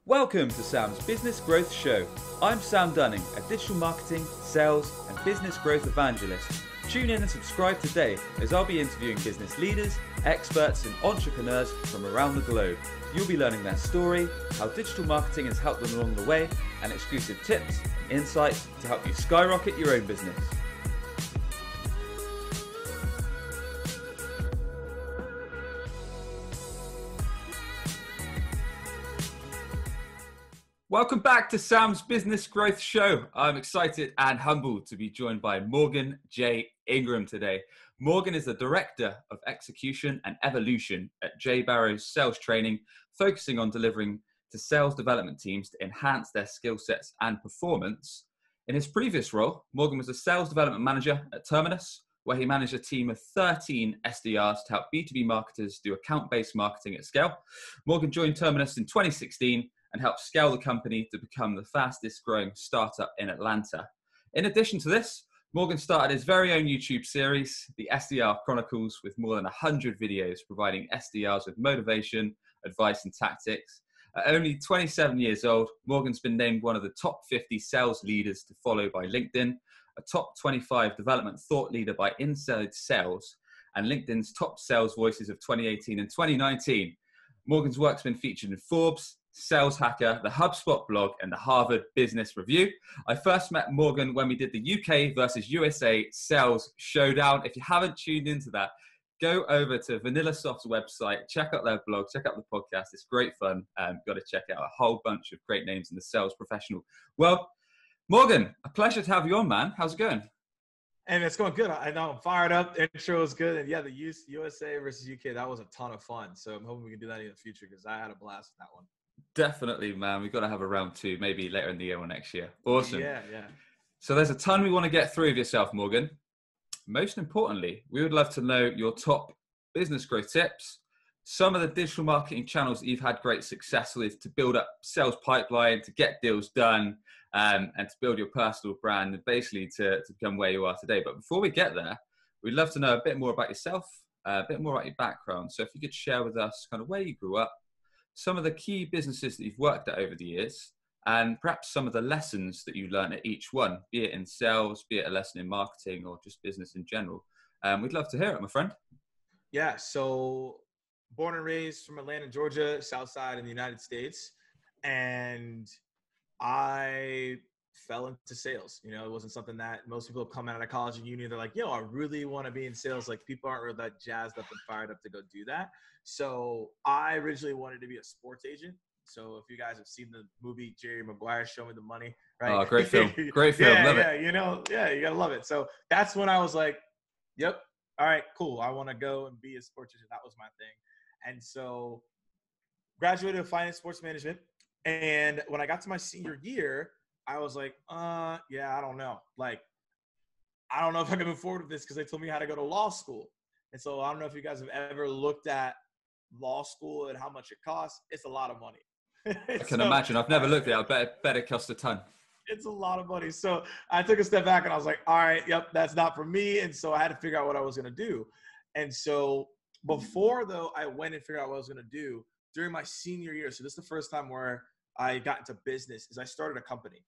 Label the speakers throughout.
Speaker 1: Welcome to Sam's Business Growth Show. I'm Sam Dunning, a digital marketing, sales and business growth evangelist. Tune in and subscribe today as I'll be interviewing business leaders, experts and entrepreneurs from around the globe. You'll be learning their story, how digital marketing has helped them along the way, and exclusive tips and insights to help you skyrocket your own business. Welcome back to Sam's Business Growth Show. I'm excited and humbled to be joined by Morgan J. Ingram today. Morgan is the Director of Execution and Evolution at JBarrows Sales Training, focusing on delivering to sales development teams to enhance their skill sets and performance. In his previous role, Morgan was a Sales Development Manager at Terminus, where he managed a team of 13 SDRs to help B2B marketers do account-based marketing at scale. Morgan joined Terminus in 2016 and helped scale the company to become the fastest growing startup in Atlanta. In addition to this, Morgan started his very own YouTube series, the SDR Chronicles, with more than 100 videos providing SDRs with motivation, advice and tactics. At only 27 years old, Morgan's been named one of the top 50 sales leaders to follow by LinkedIn, a top 25 development thought leader by Inside Sales, and LinkedIn's top sales voices of 2018 and 2019. Morgan's work's been featured in Forbes, Sales Hacker, the HubSpot blog, and the Harvard Business Review. I first met Morgan when we did the UK versus USA Sales Showdown. If you haven't tuned into that, go over to VanillaSoft's website, check out their blog, check out the podcast. It's great fun. Got to check out a whole bunch of great names in the sales professional. Well, Morgan, a pleasure to have you on, man. How's it going?
Speaker 2: And it's going good. I know I'm fired up. The intro was good. And yeah, the USA versus UK, that was a ton of fun. So I'm hoping we can do that in the future because I had a blast with that one.
Speaker 1: Definitely, man. We've got to have a round two, maybe later in the year or next year. Awesome.
Speaker 2: Yeah.
Speaker 1: So there's a ton we want to get through of yourself, Morgan. Most importantly, we would love to know your top business growth tips, some of the digital marketing channels that you've had great success with to build up sales pipeline, to get deals done, and to build your personal brand, and basically to become where you are today. But before we get there, we'd love to know a bit more about yourself, a bit more about your background. So if you could share with us kind of where you grew up, some of the key businesses that you've worked at over the years, and perhaps some of the lessons that you learned at each one, be it in sales, be it a lesson in marketing, or just business in general. We'd love to hear it, my friend.
Speaker 2: Yeah, so born and raised from Atlanta, Georgia, South Side in the United States. And I fell into sales. You know, it wasn't something that most people come out of college and uni, they're like, yo, I really want to be in sales. Like, people aren't really that jazzed up and fired up to go do that. So I originally wanted to be a sports agent. So if you guys have seen the movie Jerry Maguire, Show Me the Money, right?
Speaker 1: Oh, great film. Great film. Love it.
Speaker 2: You know, you gotta love it. So that's when I was like, yep, all right, cool. I want to go and be a sports agent. That was my thing. And so graduated with finance sports management. And when I got to my senior year, I was like, yeah, I don't know. Like, I don't know if I can move forward with this because they told me how to go to law school. And so I don't know if you guys have ever looked at law school and how much it costs. It's a lot of money.
Speaker 1: I can imagine. I've never looked at it. I bet it costs a ton.
Speaker 2: It's a lot of money. So I took a step back and I was like, all right, yep, that's not for me. And so I had to figure out what I was going to do. And so before, though, I went and figured out what I was going to do during my senior year. So this is the first time where I got into business is I started a company.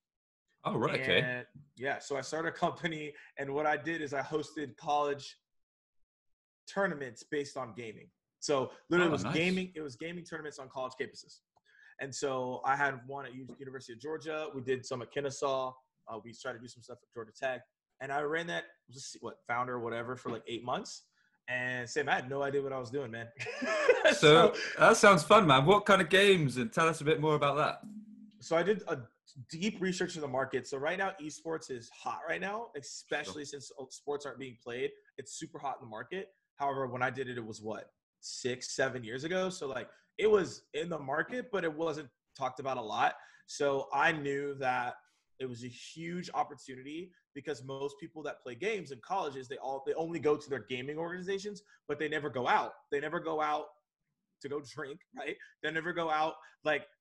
Speaker 1: Oh, right. Okay.
Speaker 2: Yeah. So I started a company, and what I did is I hosted college tournaments based on gaming. So literally it was
Speaker 1: nice.
Speaker 2: gaming. It was gaming tournaments on college campuses. And so I had one at University of Georgia. We did some at Kennesaw. We tried to do some stuff at Georgia Tech. And I ran that, founder or whatever, for like 8 months. And Sam, I had no idea what I was doing, man.
Speaker 1: So that sounds fun, man. What kind of games? And tell us a bit more about that.
Speaker 2: So I did a deep research in the market. So right now, esports is hot right now, especially since sports aren't being played. It's super hot in the market. However, when I did it, it was 6-7 years ago. So like it was in the market, but it wasn't talked about a lot. So I knew that it was a huge opportunity because most people that play games in colleges, they only go to their gaming organizations, but they never go out. They never go out to go drink, right? They never go out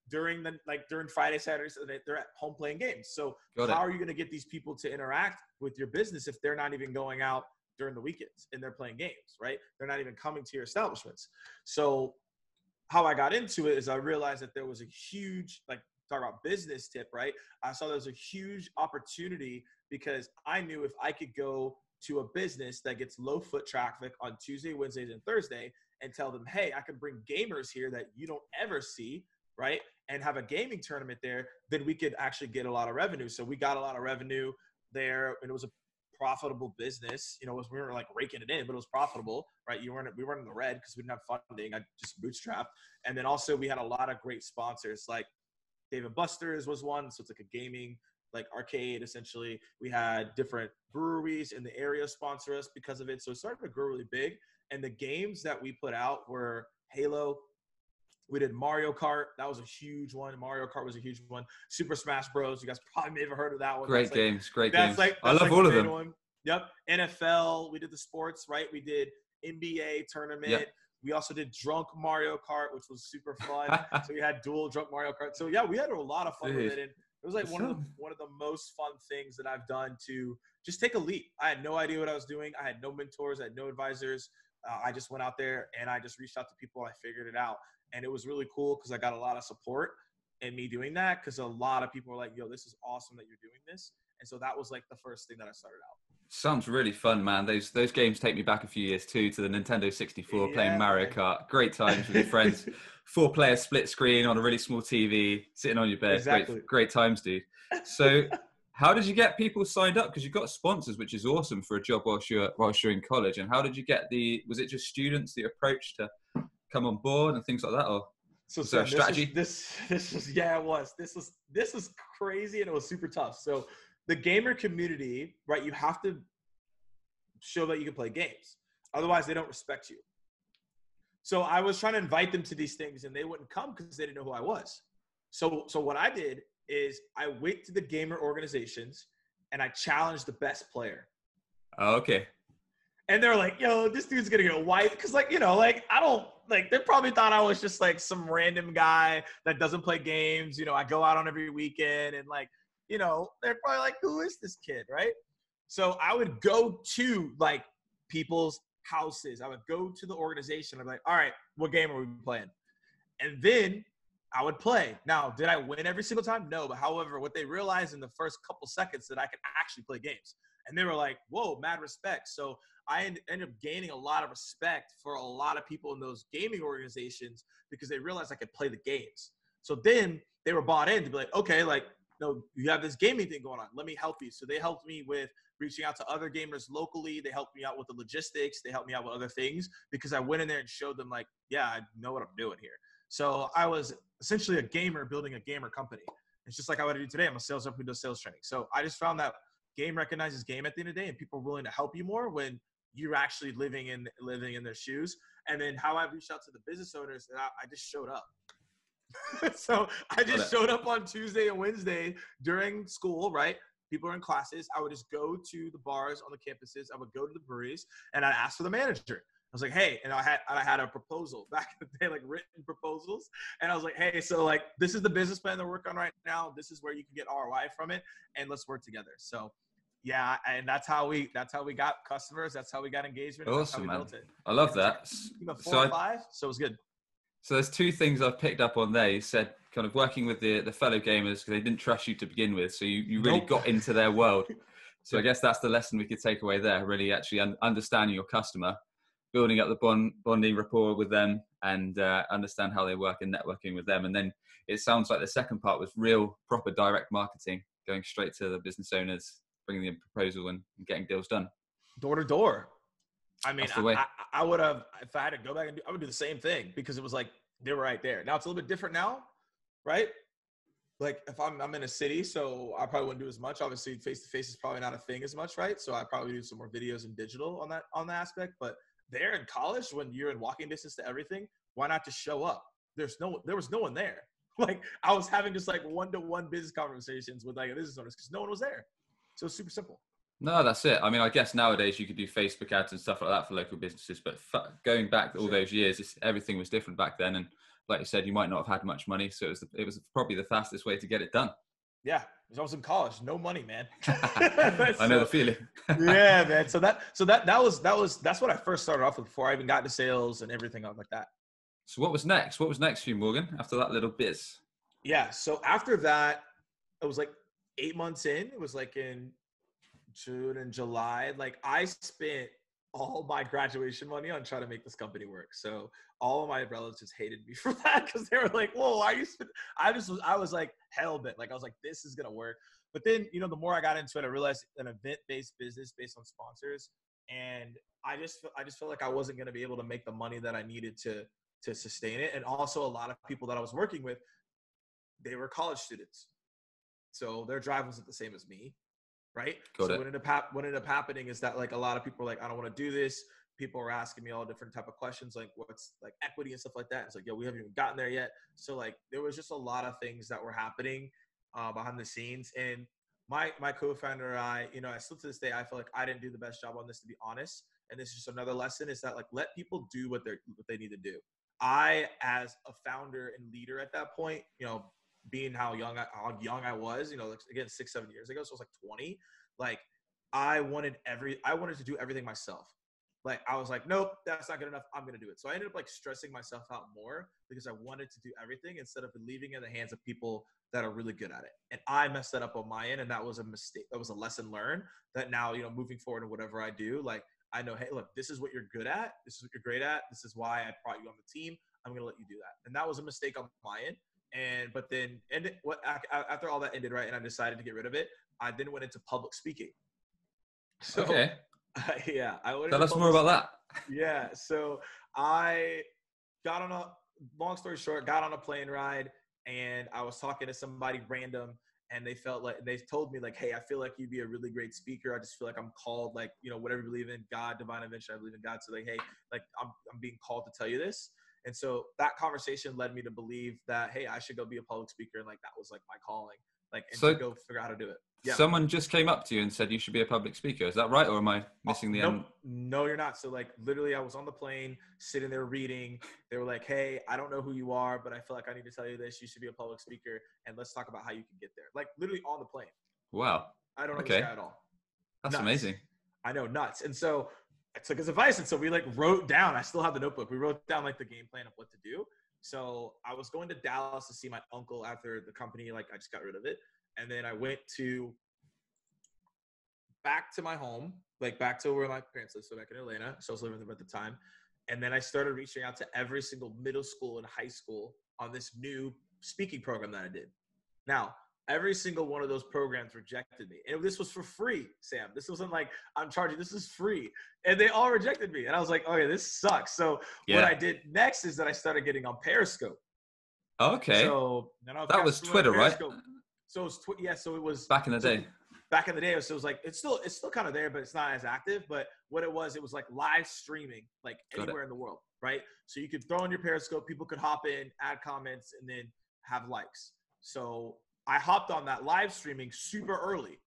Speaker 2: during Friday, Saturday, so they're at home playing games. So how are you going to get these people to interact with your business if they're not even going out during the weekends and they're playing games, right? They're not even coming to your establishments. So how I got into it is I realized that there was a huge, like, talk about business tip, right? I saw there was a huge opportunity because I knew if I could go to a business that gets low foot traffic on Tuesday, Wednesdays, and Thursday and tell them, hey, I can bring gamers here that you don't ever see, right? And have a gaming tournament there, then we could actually get a lot of revenue. So we got a lot of revenue there, and it was a profitable business. You know, we weren't like raking it in, but it was profitable, right? We weren't in the red because we didn't have funding. I just bootstrapped. And then also we had a lot of great sponsors, like Dave & Buster's was one. So it's like a gaming, like arcade, essentially. We had different breweries in the area sponsor us because of it. So it started to grow really big. And the games that we put out were Halo. We did Mario Kart. That was a huge one. Mario Kart was a huge one. Super Smash Bros. You guys probably may have heard of that one.
Speaker 1: Great games. I love
Speaker 2: like
Speaker 1: all
Speaker 2: the
Speaker 1: of them.
Speaker 2: One. Yep. NFL. We did the sports, right? We did NBA tournament. Yep. We also did drunk Mario Kart, which was super fun. So we had dual drunk Mario Kart. So yeah, we had a lot of fun with it. And it was like one of the most fun things that I've done to just take a leap. I had no idea what I was doing. I had no mentors. I had no advisors. I just went out there and I just reached out to people and I figured it out. And it was really cool because I got a lot of support in me doing that, because a lot of people were like, yo, this is awesome that you're doing this. And so that was like the first thing that I started out.
Speaker 1: Sounds really fun, man. Those games take me back a few years too, to the Nintendo 64, playing Mario Kart. Great times with your friends. 4-player split screen on a really small TV, sitting on your bed.
Speaker 2: Exactly.
Speaker 1: Great times, dude. So how did you get people signed up? Because you've got sponsors, which is awesome for a job whilst you're in college. And how did you get was it just students that you approached to come on board and things like that? Or was there a strategy?
Speaker 2: This was crazy, and it was super tough. So the gamer community, right, you have to show that you can play games. Otherwise, they don't respect you. So I was trying to invite them to these things, and they wouldn't come because they didn't know who I was. So what I did is I went to the gamer organizations, and I challenged the best player.
Speaker 1: Oh, okay.
Speaker 2: And they're like, yo, this dude's going to get white. Because, like, you know, like, I don't – like, they probably thought I was just, like, some random guy that doesn't play games. You know, I go out on every weekend and, like, you know, they're probably like, who is this kid, right? So I would go to, like, people's houses. I would go to the organization. I'd be like, all right, what game are we playing? And then I would play. Now, did I win every single time? No. But, however, what they realized in the first couple seconds that I could actually play games. And they were like, whoa, mad respect. So I ended up gaining a lot of respect for a lot of people in those gaming organizations because they realized I could play the games. So then they were bought in to be like, okay, like, no, you have this gaming thing going on. Let me help you. So they helped me with reaching out to other gamers locally. They helped me out with the logistics. They helped me out with other things because I went in there and showed them, like, yeah, I know what I'm doing here. So I was essentially a gamer building a gamer company. It's just like I would do today. I'm a sales rep who does sales training. So I just found that game recognizes game at the end of the day, and people are willing to help you more when you're actually living in their shoes. And then how I reached out to the business owners, and I just showed up. So I just showed up on Tuesday and Wednesday during school, right? People are in classes. I would just go to the bars on the campuses. I would go to the breweries, and I'd ask for the manager. I was like, hey, and I had a proposal back in the day, like written proposals. And I was like, hey, so like, this is the business plan they're working on right now. This is where you can get ROI from it, and let's work together. So yeah, and that's how we got customers. That's how we got engagement.
Speaker 1: Awesome, man. I love that.
Speaker 2: So 5, so it was good.
Speaker 1: So there's two things I've picked up on there. You said kind of working with the fellow gamers because they didn't trust you to begin with. So you really got into their world. So I guess that's the lesson we could take away there, really actually understanding your customer, building up the bonding rapport with them, and understand how they work and networking with them. And then it sounds like the second part was real proper direct marketing, going straight to the business owners, bringing them a proposal and getting deals done. Door to door.
Speaker 2: I mean, I would have, if I had to go back I would do the same thing because it was like, they were right there. Now it's a little bit different now, right? Like if I'm in a city, so I probably wouldn't do as much. Obviously face-to-face is probably not a thing as much, right? So I probably do some more videos and digital on that aspect. But there in college, when you're in walking distance to everything, why not just show up? There was no one there. Like I was having just like one-to-one business conversations with like business owners because no one was there. So it's super simple.
Speaker 1: No, that's it. I mean, I guess nowadays you could do Facebook ads and stuff like that for local businesses, but going back all those years, everything was different back then. And like you said, you might not have had much money, so it was probably the fastest way to get it done.
Speaker 2: Yeah, I was in college, no money, man.
Speaker 1: I know the feeling.
Speaker 2: Yeah, man. So that's what I first started off with before I even got into sales and everything like that.
Speaker 1: So what was next? What was next for you, Morgan, after that little biz?
Speaker 2: Yeah. So after that, it was like 8 months in. It was like in June and July. Like I spent all my graduation money on trying to make this company work. So all of my relatives hated me for that because they were like, "Whoa, why are you?" I was like hell bent. Like I was like, "This is gonna work." But then the more I got into it, I realized an event-based business based on sponsors, and I just felt like I wasn't gonna be able to make the money that I needed to sustain it. And also, a lot of people that I was working with, they were college students, so their drive wasn't the same as me, right?
Speaker 1: Got
Speaker 2: So
Speaker 1: it.
Speaker 2: what ended up happening is that like a lot of people were like, I don't want to do this. People are asking me all different type of questions, like what's like equity and stuff like that. It's like, yo, we haven't even gotten there yet. So like there was just a lot of things that were happening behind the scenes. And my co-founder and I, I still to this day, I feel like I didn't do the best job on this, to be honest. And this is just another lesson, is that like let people do what they need to do. I, as a founder and leader at that point, being how young I was, like, again, 6-7 years ago, so I was like 20. Like I wanted to do everything myself. Like I was like, nope, that's not good enough. I'm gonna do it. So I ended up like stressing myself out more because I wanted to do everything instead of leaving it in the hands of people that are really good at it. And I messed that up on my end, and that was a mistake. That was a lesson learned. That now, moving forward in whatever I do, like I know, hey, look, this is what you're good at. This is what you're great at. This is why I brought you on the team. I'm gonna let you do that. And that was a mistake on my end. But then after all that ended, right, and I decided to get rid of it, I then went into public speaking. So
Speaker 1: Okay.
Speaker 2: yeah, I went
Speaker 1: Tell
Speaker 2: into
Speaker 1: us more
Speaker 2: public
Speaker 1: about
Speaker 2: speaking.
Speaker 1: that.
Speaker 2: Yeah, so I got on a long story short, got on a plane ride, and I was talking to somebody random, and they told me like, hey, I feel like you'd be a really great speaker. I just feel like I'm called, like, whatever you believe in, God, divine invention, I believe in God. So like, hey, like I'm being called to tell you this. And so that conversation led me to believe that, hey, I should go be a public speaker. And like, that was like my calling, like, and to
Speaker 1: So
Speaker 2: go figure out how to do it. Yeah.
Speaker 1: someone just came up to you and said you should be a public speaker. Is that right? Or am I missing the
Speaker 2: Nope.
Speaker 1: end?
Speaker 2: No, you're not. So like literally I was on the plane sitting there reading. They were like, hey, I don't know who you are, but I feel like I need to tell you this. You should be a public speaker, and let's talk about how you can get there. Like literally on the plane.
Speaker 1: Wow.
Speaker 2: I don't know this
Speaker 1: Okay.
Speaker 2: guy at all.
Speaker 1: That's
Speaker 2: Nuts.
Speaker 1: amazing.
Speaker 2: I know, nuts. And so I took his advice. And so we like wrote down, I still have the notebook. We wrote down like the game plan of what to do. So I was going to Dallas to see my uncle after the company, like I just got rid of it. And then I went back to my home, like back to where my parents lived, so back in Atlanta. So I was living there at the time. And then I started reaching out to every single middle school and high school on this new speaking program that I did. Now, every single one of those programs rejected me. And this was for free, Sam. This wasn't like I'm charging, this is free. And they all rejected me. And I was like, okay, this sucks. So what
Speaker 1: Yeah.
Speaker 2: I did next is that I started getting on Periscope.
Speaker 1: Okay.
Speaker 2: So then I was
Speaker 1: That was
Speaker 2: familiar with
Speaker 1: Twitter, right?
Speaker 2: Periscope. So it was so it was
Speaker 1: Back in the
Speaker 2: so
Speaker 1: day.
Speaker 2: back in the day. So it was like it's still kind of there, but it's not as active. But what it was like live streaming, like
Speaker 1: Got it.
Speaker 2: anywhere in the world, right? So you could throw in your Periscope, people could hop in, add comments, and then have likes. So I hopped on that live streaming super early,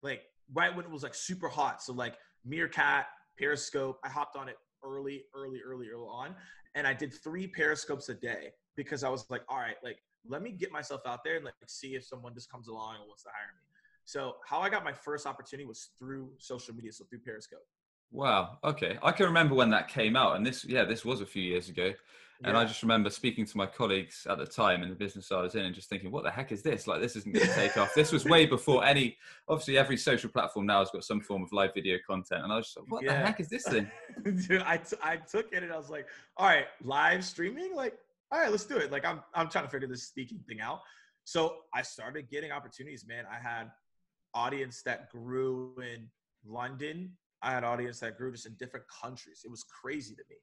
Speaker 2: like right when it was like super hot. So like Meerkat, Periscope, I hopped on it early on, and I did 3 Periscopes a day because I was like, all right, like let me get myself out there and like see if someone just comes along and wants to hire me. So how I got my first opportunity was through social media, so through Periscope.
Speaker 1: Wow. Okay. I can remember when that came out, and this was a few years ago. And I
Speaker 2: Yeah.
Speaker 1: just remember speaking to my colleagues at the time in the business I was in and just thinking, what the heck is this? Like, this isn't going to take off. This was way before obviously every social platform now has got some form of live video content. And I was just like, what the
Speaker 2: Yeah.
Speaker 1: heck is this thing?
Speaker 2: Dude, I took it and I was like, all right, live streaming? Like, all right, let's do it. Like, I'm trying to figure this speaking thing out. So I started getting opportunities, man. I had audience that grew in London. I had audience that grew just in different countries. It was crazy to me.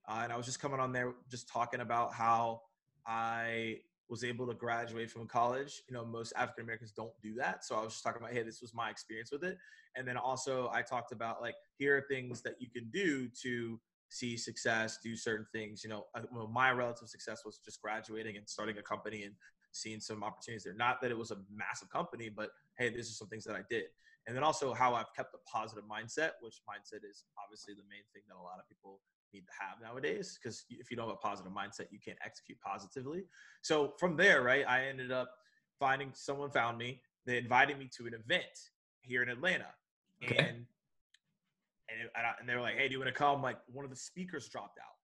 Speaker 2: And I was just coming on there just talking about how I was able to graduate from college. Most African Americans don't do that. So I was just talking about, hey, this was my experience with it. And then also I talked about like, here are things that you can do to see success, do certain things. My relative success was just graduating and starting a company and seeing some opportunities there. Not that it was a massive company, but hey, these are some things that I did. And then also how I've kept a positive mindset, which mindset is obviously the main thing that a lot of people need to have nowadays. Because if you don't have a positive mindset, you can't execute positively. So from there, right, I ended up someone found me. They invited me to an event here in Atlanta.
Speaker 1: Okay.
Speaker 2: And they were like, hey, do you want to come? Like one of the speakers dropped out.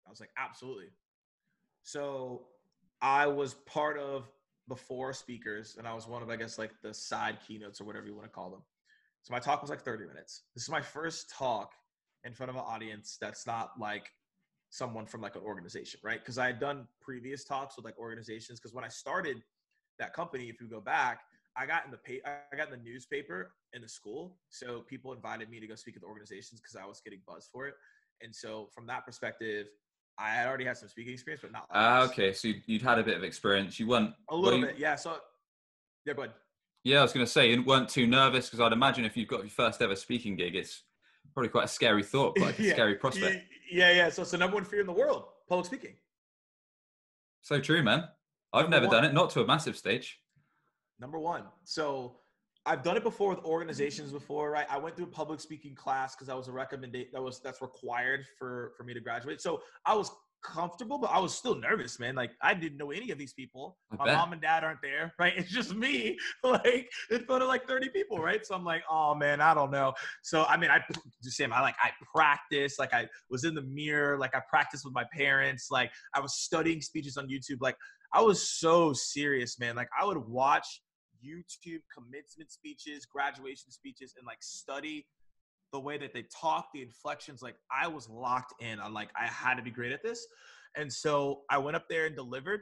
Speaker 2: I was like, absolutely. So I was part of the 4 speakers, and I was one of, I guess, like the side keynotes or whatever you want to call them. So my talk was like 30 minutes. This is my first talk in front of an audience that's not like someone from like an organization, right? Because I had done previous talks with like organizations. Because when I started that company, if you go back, I got in the newspaper in the school. So people invited me to go speak at the organizations because I was getting buzz for it. And so from that perspective, I had already had some speaking experience, but not like this.
Speaker 1: Okay. So you'd had a bit of experience. You weren't
Speaker 2: A little bit, yeah. So yeah, go ahead.
Speaker 1: Yeah, I was going to say you weren't too nervous, because I'd imagine if you've got your first ever speaking gig, it's probably quite a scary thought, quite a scary prospect.
Speaker 2: Yeah. So it's the number 1 fear in the world, public speaking.
Speaker 1: So true, man. I've never done it, not to a massive stage.
Speaker 2: Number 1. So I've done it before with organizations before, right? I went through a public speaking class because that was a recommendation that's required for me to graduate. So I was comfortable, but I was still nervous, man. Like, I didn't know any of these people. My mom and dad aren't there, right? It's just me, like, in front of like 30 people, right? So I'm like, oh man, I don't know. So I mean, I practiced, like I was in the mirror, like I practiced with my parents, like I was studying speeches on YouTube. Like I was so serious, man. Like I would watch YouTube commencement speeches, graduation speeches, and like study the way that they talk, the inflections. Like I was locked in on, like, I had to be great at this. And so I went up there and delivered,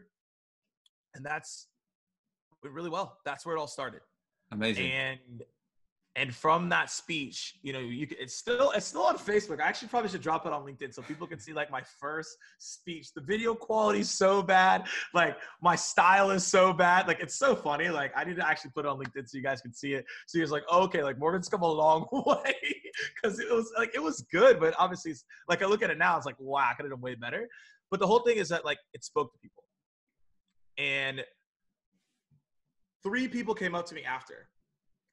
Speaker 2: and that's went really well. That's where it all started.
Speaker 1: Amazing.
Speaker 2: And from that speech, you know, it's still on Facebook. I actually probably should drop it on LinkedIn so people can see like my first speech. The video quality is so bad. Like my style is so bad. Like it's so funny. Like I need to actually put it on LinkedIn so you guys can see it. So you're like, oh, okay, like Morgan's come a long way, because it was good, but obviously it's, like I look at it now, it's like, wow, I could have done way better. But the whole thing is that like it spoke to people, and 3 people came up to me after.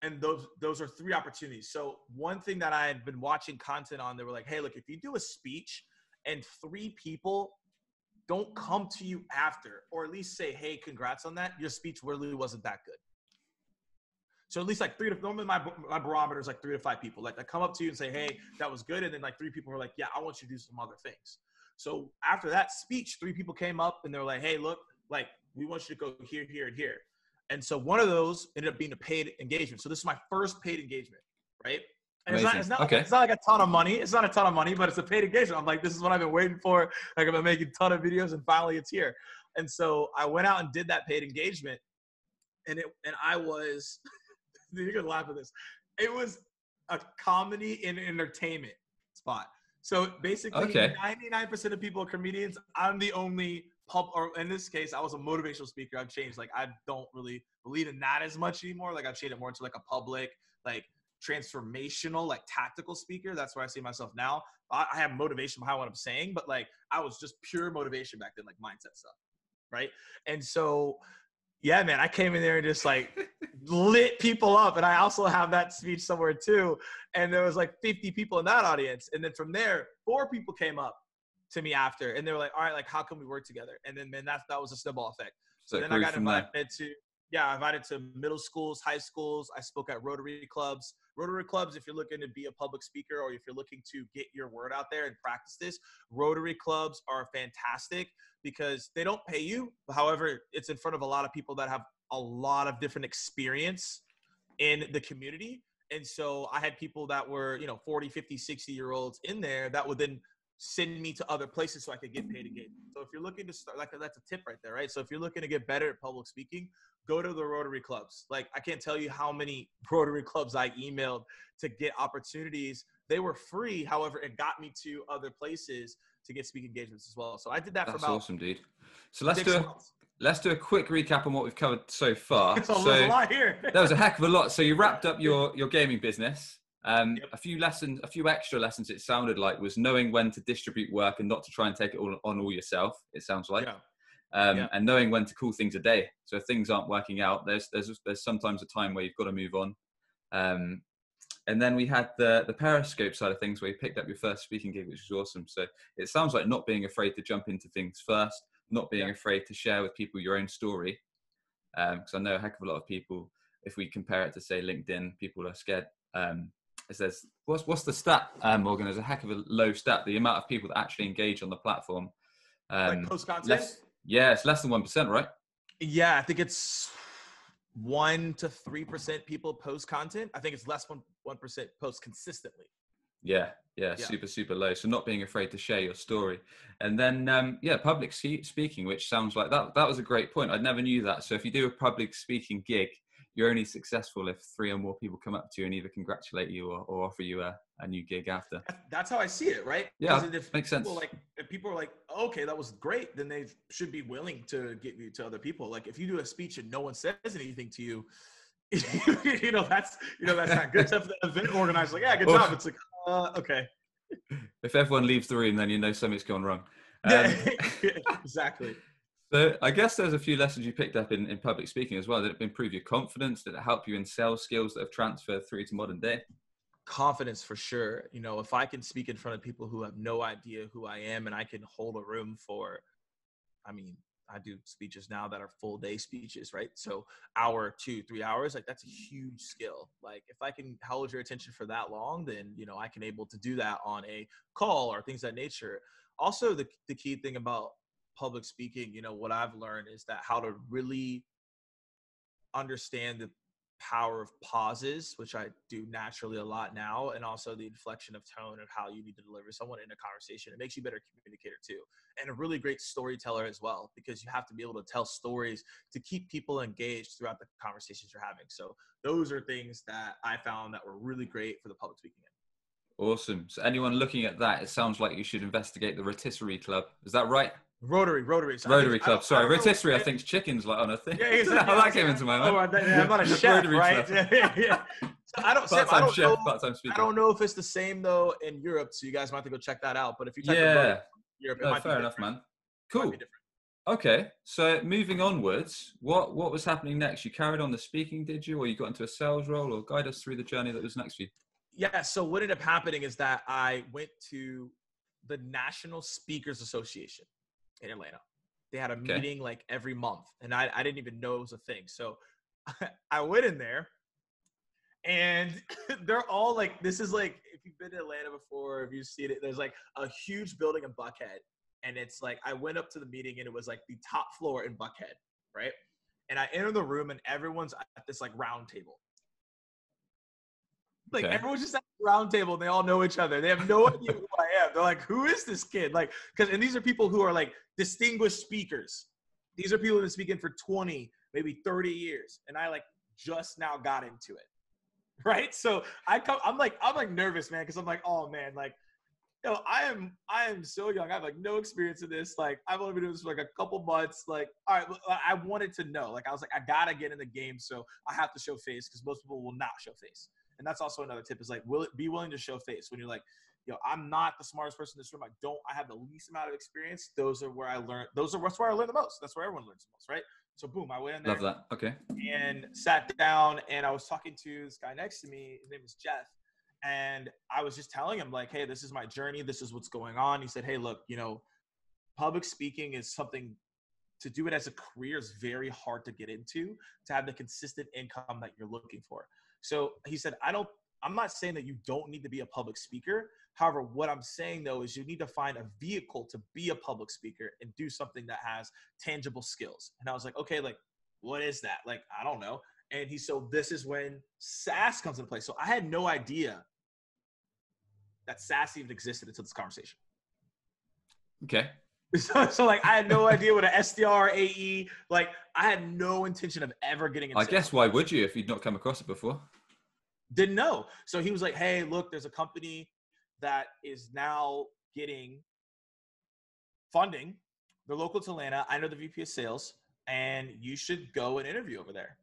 Speaker 2: And those are 3 opportunities. So one thing that I had been watching content on, they were like, hey, look, if you do a speech and 3 people don't come to you after, or at least say, hey, congrats on that, your speech really wasn't that good. So at least like normally my barometer is like 3 to 5 people. Like I come up to you and say, hey, that was good. And then like 3 people were like, yeah, I want you to do some other things. So after that speech, 3 people came up and they were like, hey, look, like we want you to go here, here, and here. And so one of those ended up being a paid engagement. So this is my first paid engagement, right? And it's not like a ton of money. It's not a ton of money, but it's a paid engagement. I'm like, this is what I've been waiting for. Like I've been making a ton of videos, and finally it's here. And so I went out and did that paid engagement, and I was, you're gonna laugh at this. It was a comedy and entertainment spot. So basically, 99% of people are comedians. I'm the only or in this case, I was a motivational speaker. I've changed. Like, I don't really believe in that as much anymore. Like, I've changed it more into like a public, like transformational, like tactical speaker. That's where I see myself now. I have motivation behind what I'm saying, but like, I was just pure motivation back then, like mindset stuff. Right. And so, yeah, man, I came in there and just like lit people up. And I also have that speech somewhere too. And there was like 50 people in that audience. And then from there, 4 people came up to me after, and they were like, all right, like how can we work together? And then, man, that was a snowball effect. So then I got invited to middle schools, high schools. I spoke at Rotary clubs. Rotary clubs, if you're looking to be a public speaker or if you're looking to get your word out there and practice this, Rotary clubs are fantastic because they don't pay you. However, it's in front of a lot of people that have a lot of different experience in the community. And so I had people that were, 40, 50, 60-year-olds in there that would then send me to other places so I could get paid again. So if you're looking to start, like that's a tip right there, right? So if you're looking to get better at public speaking, go to the Rotary clubs. Like I can't tell you how many Rotary clubs I emailed to get opportunities. They were free. However, it got me to other places to get speaking engagements as well. So I did that for about. That's
Speaker 1: awesome, dude. So let's do a quick recap on what we've covered so far.
Speaker 2: So there's a lot here.
Speaker 1: That was a heck of a lot. So you wrapped up your gaming business. Yep. A few extra lessons, it sounded like, was knowing when to distribute work and not to try and take it on all yourself, it sounds like. Yeah. And knowing when to call things a day. So if things aren't working out, there's sometimes a time where you've got to move on. And then we had the Periscope side of things where you picked up your first speaking gig, which was awesome. So it sounds like not being afraid to jump into things first, not being afraid to share with people your own story. Because I know a heck of a lot of people, if we compare it to, say, LinkedIn, people are scared. It says, what's the stat, Morgan? There's a heck of a low stat. The amount of people that actually engage on the platform
Speaker 2: Like post content?
Speaker 1: Less, yeah, it's less than 1%, right?
Speaker 2: Yeah, I think it's 1 to 3% people post content. I think it's less than 1% post consistently.
Speaker 1: Yeah,
Speaker 2: Yeah.
Speaker 1: super, super low. So not being afraid to share your story. And then, public speaking, which sounds like that was a great point. I never knew that. So if you do a public speaking gig, you're only successful if 3 or more people come up to you and either congratulate you or offer you a new gig after.
Speaker 2: That's how I see it, right?
Speaker 1: Yeah,
Speaker 2: if
Speaker 1: makes sense.
Speaker 2: If people are like, oh, okay, that was great, then they should be willing to get you to other people. Like if you do a speech and no one says anything to you, that's not good stuff. The event organizer's like, yeah, good job. It's like, okay.
Speaker 1: If everyone leaves the room, then you know something's gone wrong.
Speaker 2: Yeah, exactly.
Speaker 1: So I guess there's a few lessons you picked up in public speaking as well. Did it improve your confidence? Did it help you in sales skills that have transferred through to modern day?
Speaker 2: Confidence for sure. If I can speak in front of people who have no idea who I am and I can hold a room for, I do speeches now that are full day speeches, right? So hour, 2-3 hours, like that's a huge skill. Like if I can hold your attention for that long, then, I can able to do that on a call or things of that nature. Also, the key thing about public speaking, what I've learned is that how to really understand the power of pauses, which I do naturally a lot now, and also the inflection of tone of how you need to deliver someone in a conversation. It makes you a better communicator too, and a really great storyteller as well, because you have to be able to tell stories to keep people engaged throughout the conversations you're having. So those are things that I found that were really great for the public speaking end.
Speaker 1: Awesome. So anyone looking at that, it sounds like you should investigate the Rotisserie Club. Is that right?
Speaker 2: Rotary.
Speaker 1: Rotary Club. Sorry, rotisserie. I think chicken's like on a thing.
Speaker 2: Yeah, exactly.
Speaker 1: How that came into my mind.
Speaker 2: I'm not a chef, right? Yeah. So I don't know if it's the same though in Europe. So you guys might have to go check that out. But if you type in Europe, it might be fair enough, man.
Speaker 1: Cool. Okay, so moving onwards, what was happening next? You carried on the speaking, did you, or you got into a sales role, or guide us through the journey that was next for you?
Speaker 2: Yeah. So what ended up happening is that I went to the National Speakers Association in Atlanta. They had a meeting like every month, and I didn't even know it was a thing. So I went in there, and they're all like, this is like, if you've been to Atlanta before, if you've seen it, there's like a huge building in Buckhead. And it's like, I went up to the meeting and it was like the top floor in Buckhead, right? And I enter the room and everyone's at this like round table. Like everyone's just at the round table and they all know each other. They have no idea who I am. They're like, who is this kid? Like, and these are people who are like distinguished speakers. These are people who've been speaking for 20, maybe 30 years. And I like just now got into it. Right. So I'm like nervous, man. Cause I'm like, oh man, like, I am so young. I have like no experience in this. Like I've only been doing this for like a couple months. Like, all right, I wanted to know. Like I was like, I gotta get in the game, so I have to show face because most people will not show face. And that's also another tip is like, be willing to show face when you're like, I'm not the smartest person in this room. I have the least amount of experience. That's where I learned the most. That's where everyone learns the most, right? So boom, I went in there.
Speaker 1: Love that. Okay.
Speaker 2: And sat down and I was talking to this guy next to me. His name is Jeff. And I was just telling him like, hey, this is my journey. This is what's going on. He said, hey, look, public speaking is something to do it as a career is very hard to get into, to have the consistent income that you're looking for. So he said, I'm not saying that you don't need to be a public speaker. However, what I'm saying though, is you need to find a vehicle to be a public speaker and do something that has tangible skills. And I was like, okay, like, what is that? Like, I don't know. And so this is when SaaS comes into play. So I had no idea that SaaS even existed until this conversation.
Speaker 1: Okay.
Speaker 2: So like, I had no idea what an SDR, AE, like I had no intention of ever getting into
Speaker 1: I guess why would you if you'd not come across it before?
Speaker 2: Didn't know. So he was like, hey, look, there's a company that is now getting funding. They're local to Atlanta. I know the VP of sales and you should go and interview over there.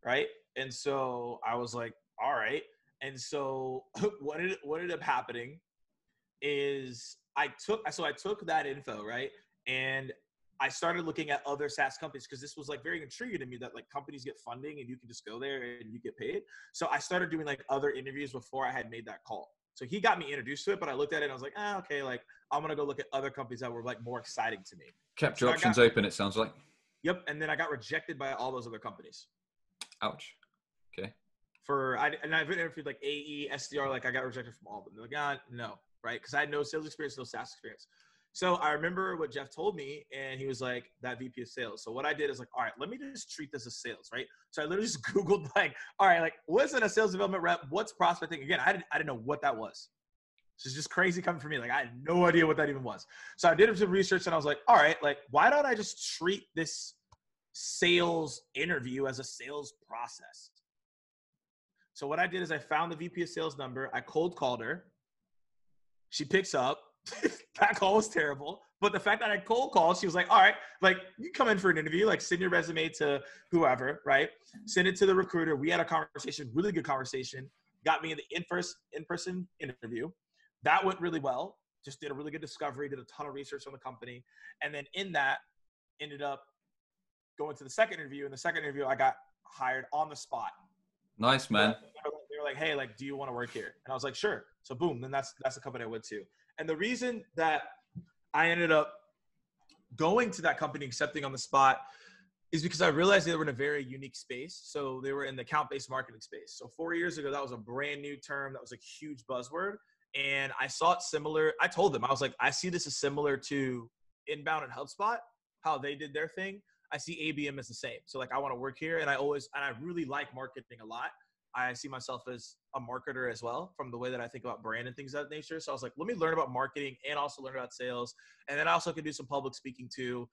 Speaker 2: Right. And so I was like, all right. And so what ended up happening is I took that info, right? And I started looking at other SaaS companies because this was like very intriguing to me that like companies get funding and you can just go there and you get paid. So I started doing like other interviews before I had made that call. So he got me introduced to it, but I looked at it and I was like, okay, like I'm going to go look at other companies that were like more exciting to me.
Speaker 1: Kept your options open, it sounds like.
Speaker 2: Yep. And then I got rejected by all those other companies.
Speaker 1: Ouch. Okay.
Speaker 2: And I've interviewed like AE, SDR, like I got rejected from all of them. They're like, no, right? Because I had no sales experience, no SaaS experience. So I remember what Jeff told me, and he was like, that VP of sales. So what I did is like, all right, let me just treat this as sales, right? So I literally just Googled like, all right, like what's in a sales development rep? What's prospecting? Again, I didn't know what that was. This is just crazy coming from me. Like I had no idea what that even was. So I did some research and I was like, all right, like why don't I just treat this sales interview as a sales process? So what I did is I found the VP of sales number. I cold called her. She picks up. That call was terrible. But the fact that I cold called, she was like, all right, like you come in for an interview, like send your resume to whoever, right? Send it to the recruiter. We had a conversation, really good conversation. Got me in the in-person interview. That went really well. Just did a really good discovery, did a ton of research on the company. And then in that, ended up going to the second interview. In the second interview, I got hired on the spot.
Speaker 1: Nice, man.
Speaker 2: They were like, hey, like, do you want to work here? And I was like, sure. So boom, then that's the company I went to. And the reason that I ended up going to that company, accepting on the spot, is because I realized they were in a very unique space. So they were in the account-based marketing space. So 4 years ago, that was a brand new term. That was a huge buzzword. And I saw it similar. I told them, I was like, I see this as similar to Inbound and HubSpot, how they did their thing. I see ABM as the same. So like, I want to work here. And I really like marketing a lot. I see myself as a marketer as well from the way that I think about brand and things of that nature. So I was like, let me learn about marketing and also learn about sales. And then I also can do some public speaking too,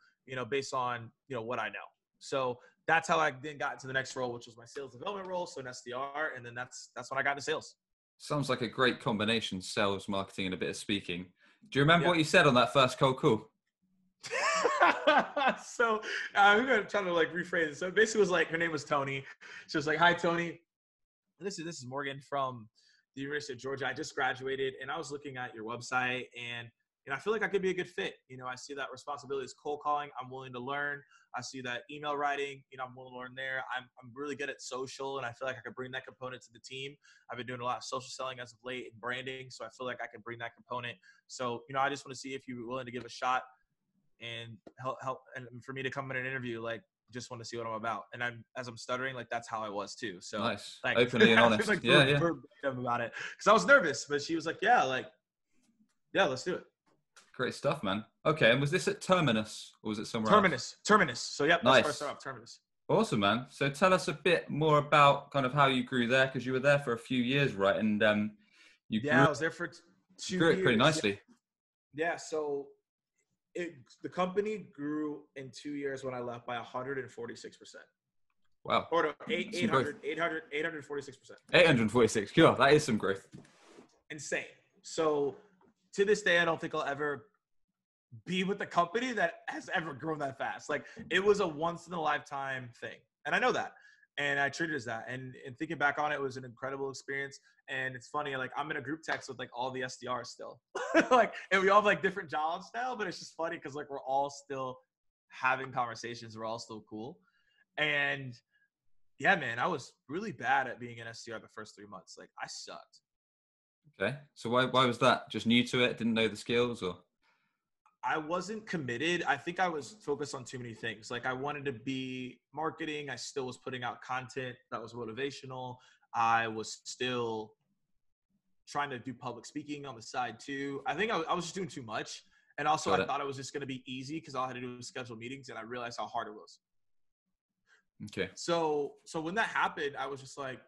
Speaker 2: based on, what I know. So that's how I then got into the next role, which was my sales development role. So an SDR. And then that's when I got into sales.
Speaker 1: Sounds like a great combination, sales, marketing, and a bit of speaking. Do you remember
Speaker 2: Yeah.
Speaker 1: what you said on that first cold call?
Speaker 2: So I'm going to try to like rephrase it. So it basically was like, her name was Tony. She was like, hi, Tony. This is Morgan from the University of Georgia. I just graduated and I was looking at your website and I feel like I could be a good fit. I see that responsibility is cold calling. I'm willing to learn. I see that email writing, I'm willing to learn there. I'm really good at social and I feel like I could bring that component to the team. I've been doing a lot of social selling as of late and branding. So I feel like I can bring that component. So, I just want to see if you're willing to give a shot and help and for me to come in an interview, like, just want to see what I'm about. And as I'm stuttering, like that's how I was too. So
Speaker 1: Nice.
Speaker 2: like,
Speaker 1: Openly and honest.
Speaker 2: like
Speaker 1: yeah.
Speaker 2: verbatim about it. Cause I was nervous, but she was like, yeah, let's do it.
Speaker 1: Great stuff, man. Okay. And was this at Terminus or was it somewhere else?
Speaker 2: Terminus. So yep,
Speaker 1: Nice.
Speaker 2: that's where I started off, Terminus.
Speaker 1: Awesome, man. So tell us a bit more about kind of how you grew there. Cause you were there for a few years, right? And
Speaker 2: I was there for 2
Speaker 1: grew
Speaker 2: years.
Speaker 1: it pretty nicely.
Speaker 2: Yeah. So the company grew in 2 years when I left by 146%.
Speaker 1: Wow.
Speaker 2: Or no, 846%.
Speaker 1: 846. Cool. That is some growth.
Speaker 2: Insane. So to this day, I don't think I'll ever be with the company that has ever grown that fast. Like it was a once in a lifetime thing. And I know that. And I treated it as that. And thinking back on it, it was an incredible experience. And it's funny, like I'm in a group text with like all the SDRs still. Like, and we all have like different jobs now, but it's just funny because like we're all still having conversations. We're all still cool. And yeah, man, I was really bad at being an SDR the first 3 months. Like I sucked.
Speaker 1: Okay. So why was that? Just new to it? Didn't know the skills or?
Speaker 2: I wasn't committed. I think I was focused on too many things. Like I wanted to be marketing. I still was putting out content that was motivational. I was still trying to do public speaking on the side too. I think I was just doing too much. And also I thought it was just going to be easy because all I had to do was schedule meetings and I realized how hard it was.
Speaker 1: Okay.
Speaker 2: So when that happened, I was just like,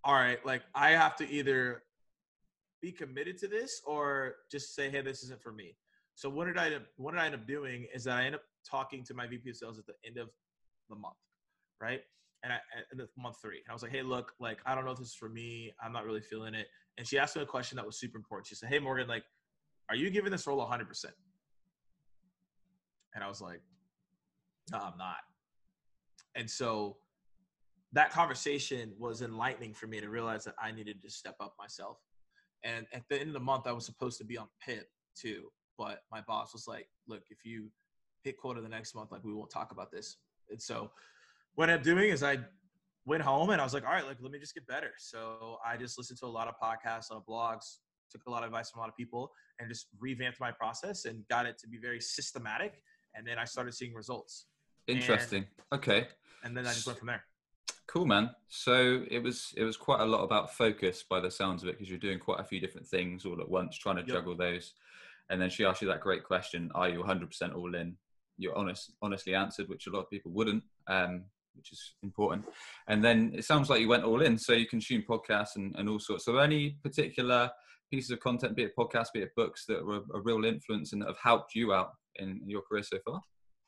Speaker 2: all right, like I have to either be committed to this or just say, hey, this isn't for me. So what did I end up doing is that I ended up talking to my VP of sales at the end of the month, right? And in the month 3, and I was like, hey, look, like, I don't know if this is for me. I'm not really feeling it. And she asked me a question that was super important. She said, hey, Morgan, like, are you giving this role 100%? And I was like, no, I'm not. And so that conversation was enlightening for me to realize that I needed to step up myself. And at the end of the month, I was supposed to be on PIP too. But my boss was like, look, if you hit quota the next month, like we won't talk about this. And so what I ended up doing is I went home and I was like, all right, like, let me just get better. So I just listened to a lot of podcasts, a lot of blogs, took a lot of advice from a lot of people and just revamped my process and got it to be very systematic. And then I started seeing results.
Speaker 1: Interesting. Okay.
Speaker 2: And then I just went from there.
Speaker 1: Cool, man. So it was quite a lot about focus by the sounds of it, because you're doing quite a few different things all at once, trying to juggle those. And then she asked you that great question, are you 100% all in? You honestly answered, which a lot of people wouldn't, which is important. And then it sounds like you went all in, so you consume podcasts and all sorts. So any particular pieces of content, be it podcasts, be it books, that were a real influence and that have helped you out in your career so far?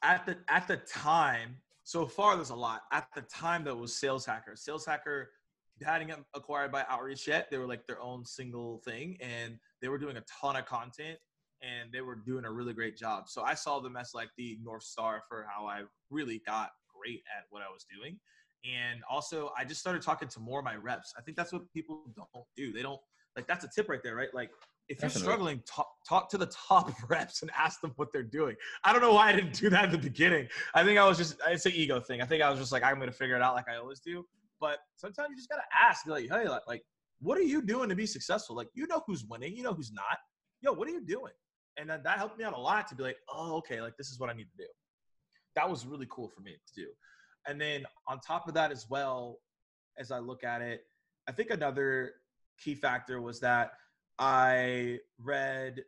Speaker 2: At the time, so far there's a lot. At the time, that was Sales Hacker. Sales Hacker hadn't gotten acquired by Outreach yet. They were like their own single thing, and they were doing a ton of content, and they were doing a really great job. So I saw them as like the North Star for how I really got great at what I was doing. And also, I just started talking to more of my reps. I think that's what people don't do. They don't, like, that's a tip right there, right? Like, if you're struggling, talk to the top reps and ask them what they're doing. I don't know why I didn't do that in the beginning. I think it's an ego thing. I think I was just like, I'm going to figure it out like I always do. But sometimes you just got to ask, like, hey, like, what are you doing to be successful? Like, you know who's winning, you know who's not. Yo, what are you doing? And then that helped me out a lot to be like, oh, okay, like, this is what I need to do. That was really cool for me to do. And then on top of that as well, as I look at it, I think another key factor was that I read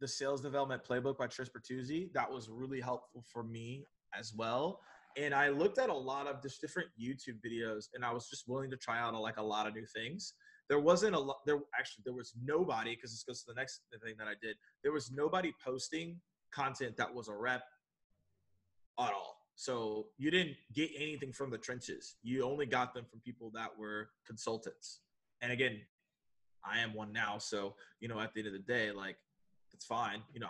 Speaker 2: the Sales Development Playbook by Trish Bertuzzi. That was really helpful for me as well. And I looked at a lot of just different YouTube videos, and I was just willing to try out a lot of new things. There wasn't a lot. There was nobody, because this goes to the next thing that I did. There was nobody posting content that was a rep at all. So you didn't get anything from the trenches. You only got them from people that were consultants. And again, I am one now. So, you know, at the end of the day, like, it's fine. You know,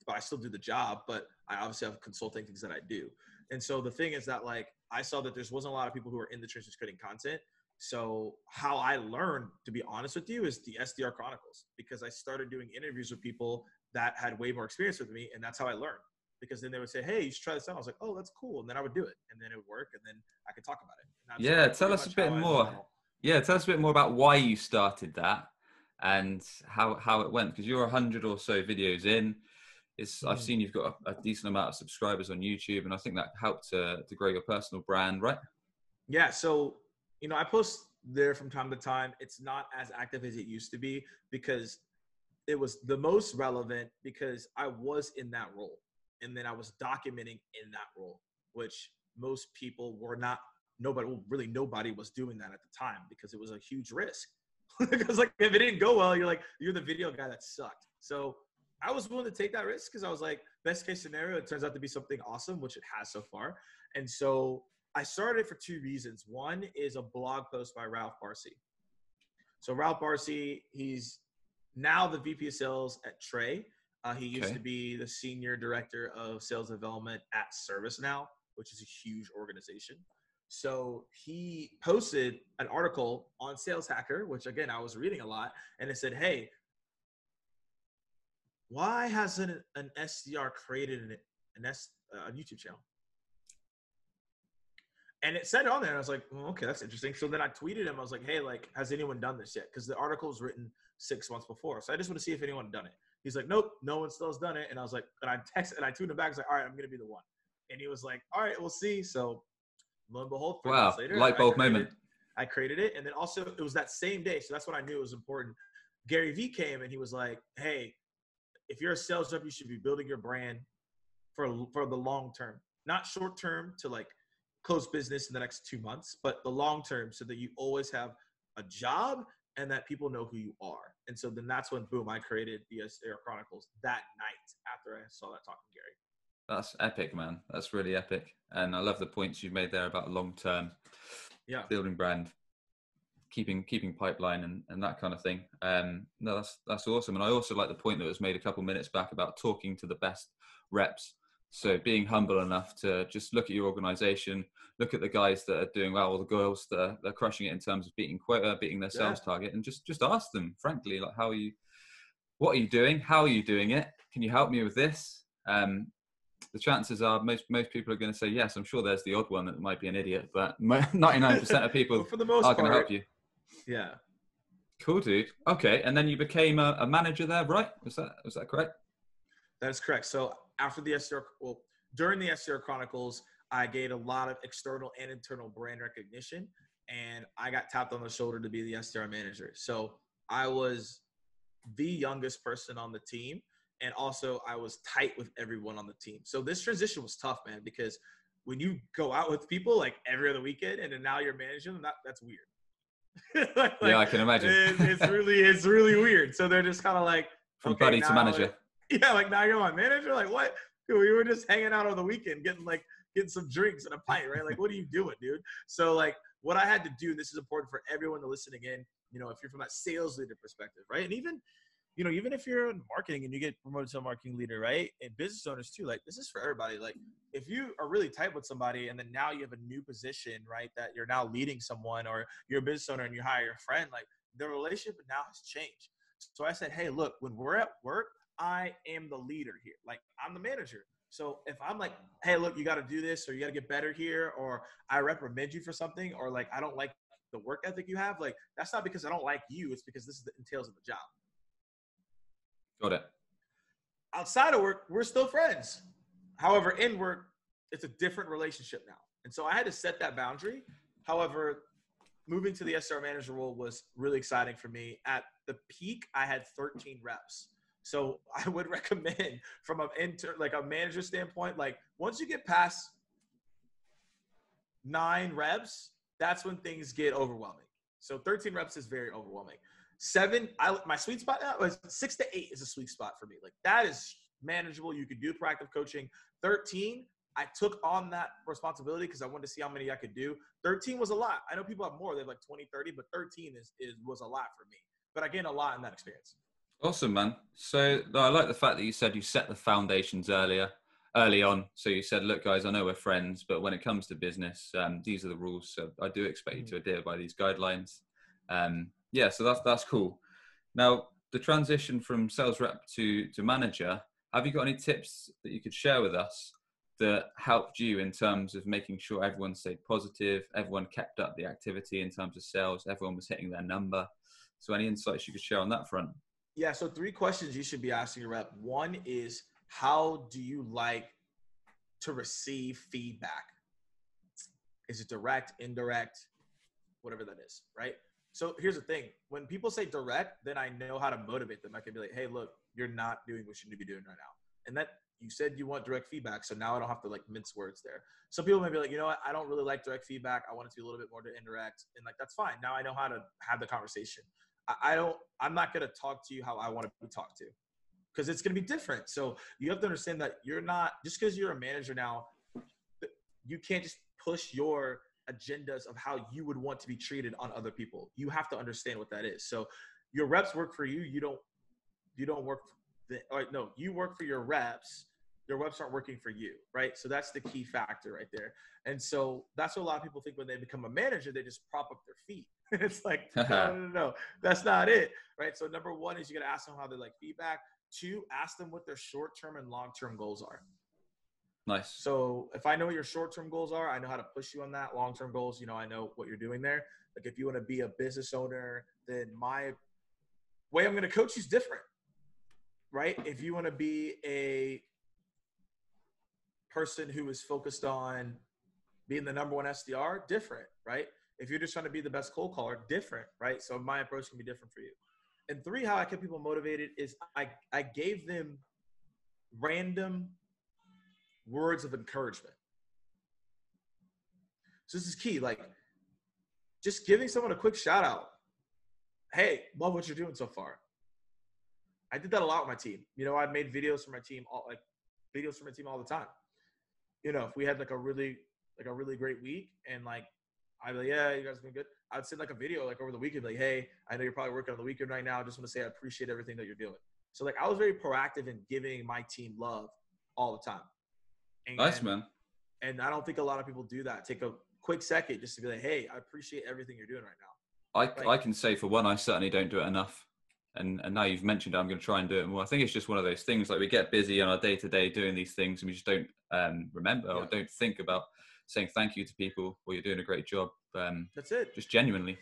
Speaker 2: but I still do the job, but I obviously have consulting things that I do. And so the thing is that, like, I saw that there wasn't a lot of people who are in the trenches creating content. So how I learned, to be honest with you, is the SDR Chronicles, because I started doing interviews with people that had way more experience with me. And that's how I learned. Because then they would say, hey, you should try this out. I was like, oh, that's cool. And then I would do it. And then it would work. And then I could talk about it.
Speaker 1: Yeah, tell us a bit more. Yeah, tell us a bit more about why you started that and how it went. Because you're 100 or so videos in. I've seen you've got a decent amount of subscribers on YouTube. And I think that helped to grow your personal brand, right?
Speaker 2: Yeah, so, you know, I post there from time to time. It's not as active as it used to be, because it was the most relevant because I was in that role. And then I was documenting in that role, which most people were not. Nobody was doing that at the time, because it was a huge risk. Because, like, if it didn't go well, you're the video guy that sucked. So I was willing to take that risk, because I was like, best case scenario, it turns out to be something awesome, which it has so far. And so I started it for two reasons. One is a blog post by Ralph Barcy. So Ralph Barcy, he's now the VP of Sales at Trey. He used to be the senior director of sales development at ServiceNow, which is a huge organization. So he posted an article on Sales Hacker, which, again, I was reading a lot, and it said, hey, why hasn't an SDR created a YouTube channel? And it said it on there, and I was like, well, okay, that's interesting. So then I tweeted him. I was like, hey, like, has anyone done this yet? Because the article was written 6 months before. So I just want to see if anyone had done it. He's like, nope, no one still has done it. And I was like, and I tweeted him back. I was like, all right, I'm going to be the one. And he was like, all right, we'll see. So lo and behold, 3 months later,
Speaker 1: light bulb moment.
Speaker 2: I created it. And then also, it was that same day. So that's when I knew it was important. Gary Vee came and he was like, hey, if you're a sales rep, you should be building your brand for the long term, not short term to, like, close business in the next 2 months, but the long term, so that you always have a job and that people know who you are. And so then that's when, boom, I created the SDR Chronicles that night after I saw that talk from Gary.
Speaker 1: That's epic, man. That's really epic. And I love the points you've made there about long-term building brand, keeping pipeline and that kind of thing. No, that's awesome. And I also like the point that was made a couple minutes back about talking to the best reps. So being humble enough to just look at your organization, look at the guys that are doing well, or the girls that are crushing it in terms of beating quota, beating their sales target, and just ask them, frankly, like, what are you doing? How are you doing it? Can you help me with this? The chances are most people are going to say yes. I'm sure there's the odd one that might be an idiot, but 99% of people
Speaker 2: for the most
Speaker 1: are going to help you.
Speaker 2: Yeah.
Speaker 1: Cool, dude. Okay. And then you became a manager there, right? Was that correct?
Speaker 2: That is correct. So after the during the SDR Chronicles, I gained a lot of external and internal brand recognition, and I got tapped on the shoulder to be the SDR manager. So I was the youngest person on the team, And also I was tight with everyone on the team. So this transition was tough, man, because when you go out with people like every other weekend and then now you're managing them, that's weird.
Speaker 1: Yeah, I can imagine.
Speaker 2: It's really weird. So they're just kind of like,
Speaker 1: From
Speaker 2: okay,
Speaker 1: buddy to manager.
Speaker 2: Yeah, like now you're my manager. Like what? Dude, we were just hanging out on the weekend, getting some drinks and a pint, right? Like, what are you doing, dude? So like, what I had to do. This is important for everyone to listen again. You know, if you're from that sales leader perspective, right? And even, you know, even if you're in marketing and you get promoted to a marketing leader, right? And business owners too. Like, this is for everybody. Like, if you are really tight with somebody and then now you have a new position, right? That you're now leading someone, or you're a business owner and you hire your friend, like the relationship now has changed. So I said, hey, look, when we're at work, I am the leader here. Like, I'm the manager. So if I'm like, hey, look, you got to do this, or you got to get better here, or I reprimand you for something, or like, I don't like the work ethic you have, like, that's not because I don't like you. It's because this is the entails of the job.
Speaker 1: Got it.
Speaker 2: Outside of work, we're still friends. However, in work, it's a different relationship now. And so I had to set that boundary. However, moving to the SDR manager role was really exciting for me. At the peak, I had 13 reps. So I would recommend from a manager standpoint, like once you get past 9 reps, that's when things get overwhelming. So 13 reps is very overwhelming. 7, my sweet spot now was 6 to 8 is a sweet spot for me. Like that is manageable. You could do proactive coaching. 13, I took on that responsibility because I wanted to see how many I could do. 13 was a lot. I know people have more. They have like 20, 30, but 13 was a lot for me. But I gained a lot in that experience.
Speaker 1: Awesome, man. So I like the fact that you said you set the foundations early on. So you said, look, guys, I know we're friends, but when it comes to business, these are the rules. So I do expect you to adhere by these guidelines. Yeah, so that's cool. Now, the transition from sales rep to manager, have you got any tips that you could share with us that helped you in terms of making sure everyone stayed positive, everyone kept up the activity in terms of sales, everyone was hitting their number? So any insights you could share on that front?
Speaker 2: Yeah, so 3 questions you should be asking your rep. One is, how do you like to receive feedback? Is it direct, indirect, whatever that is, right? So here's the thing. When people say direct, then I know how to motivate them. I can be like, hey, look, you're not doing what you need to be doing right now. And that you said you want direct feedback, so now I don't have to like mince words there. Some people may be like, you know what, I don't really like direct feedback. I want it to be a little bit more indirect. And like, that's fine. Now I know how to have the conversation. I'm not going to talk to you how I want to be talked to, because it's going to be different. So you have to understand that you're not, just because you're a manager now, you can't just push your agendas of how you would want to be treated on other people. You have to understand what that is. So your reps work for you. You don't work you work for your reps. Your reps aren't working for you, right? So that's the key factor right there. And so that's what a lot of people think when they become a manager, they just prop up their feet. It's like, no, that's not it, right? So number 1 is you got to ask them how they like feedback. 2, ask them what their short-term and long-term goals are.
Speaker 1: Nice.
Speaker 2: So if I know what your short-term goals are, I know how to push you on that. Long-term goals, you know, I know what you're doing there. Like if you want to be a business owner, then my way I'm going to coach you is different, right? If you want to be a person who is focused on being the number 1 SDR, different, right? If you're just trying to be the best cold caller, different, right? So my approach can be different for you. And 3, how I kept people motivated is I gave them random words of encouragement. So this is key. Like just giving someone a quick shout out. Hey, love what you're doing so far. I did that a lot with my team. You know, I made videos for my team, all the time. You know, if we had like a really great week and like, I'd be like, yeah, you guys have been good. I'd send like a video like over the weekend, like, hey, I know you're probably working on the weekend right now. I just want to say I appreciate everything that you're doing. So like I was very proactive in giving my team love all the time.
Speaker 1: Nice, man.
Speaker 2: And I don't think a lot of people do that. Take a quick second just to be like, hey, I appreciate everything you're doing right now.
Speaker 1: I can say for one, I certainly don't do it enough. And now you've mentioned it, I'm going to try and do it more. I think it's just one of those things, like we get busy on our day-to-day doing these things and we just don't remember or don't think about saying thank you to people, or you're doing a great job.
Speaker 2: That's it.
Speaker 1: Just genuinely.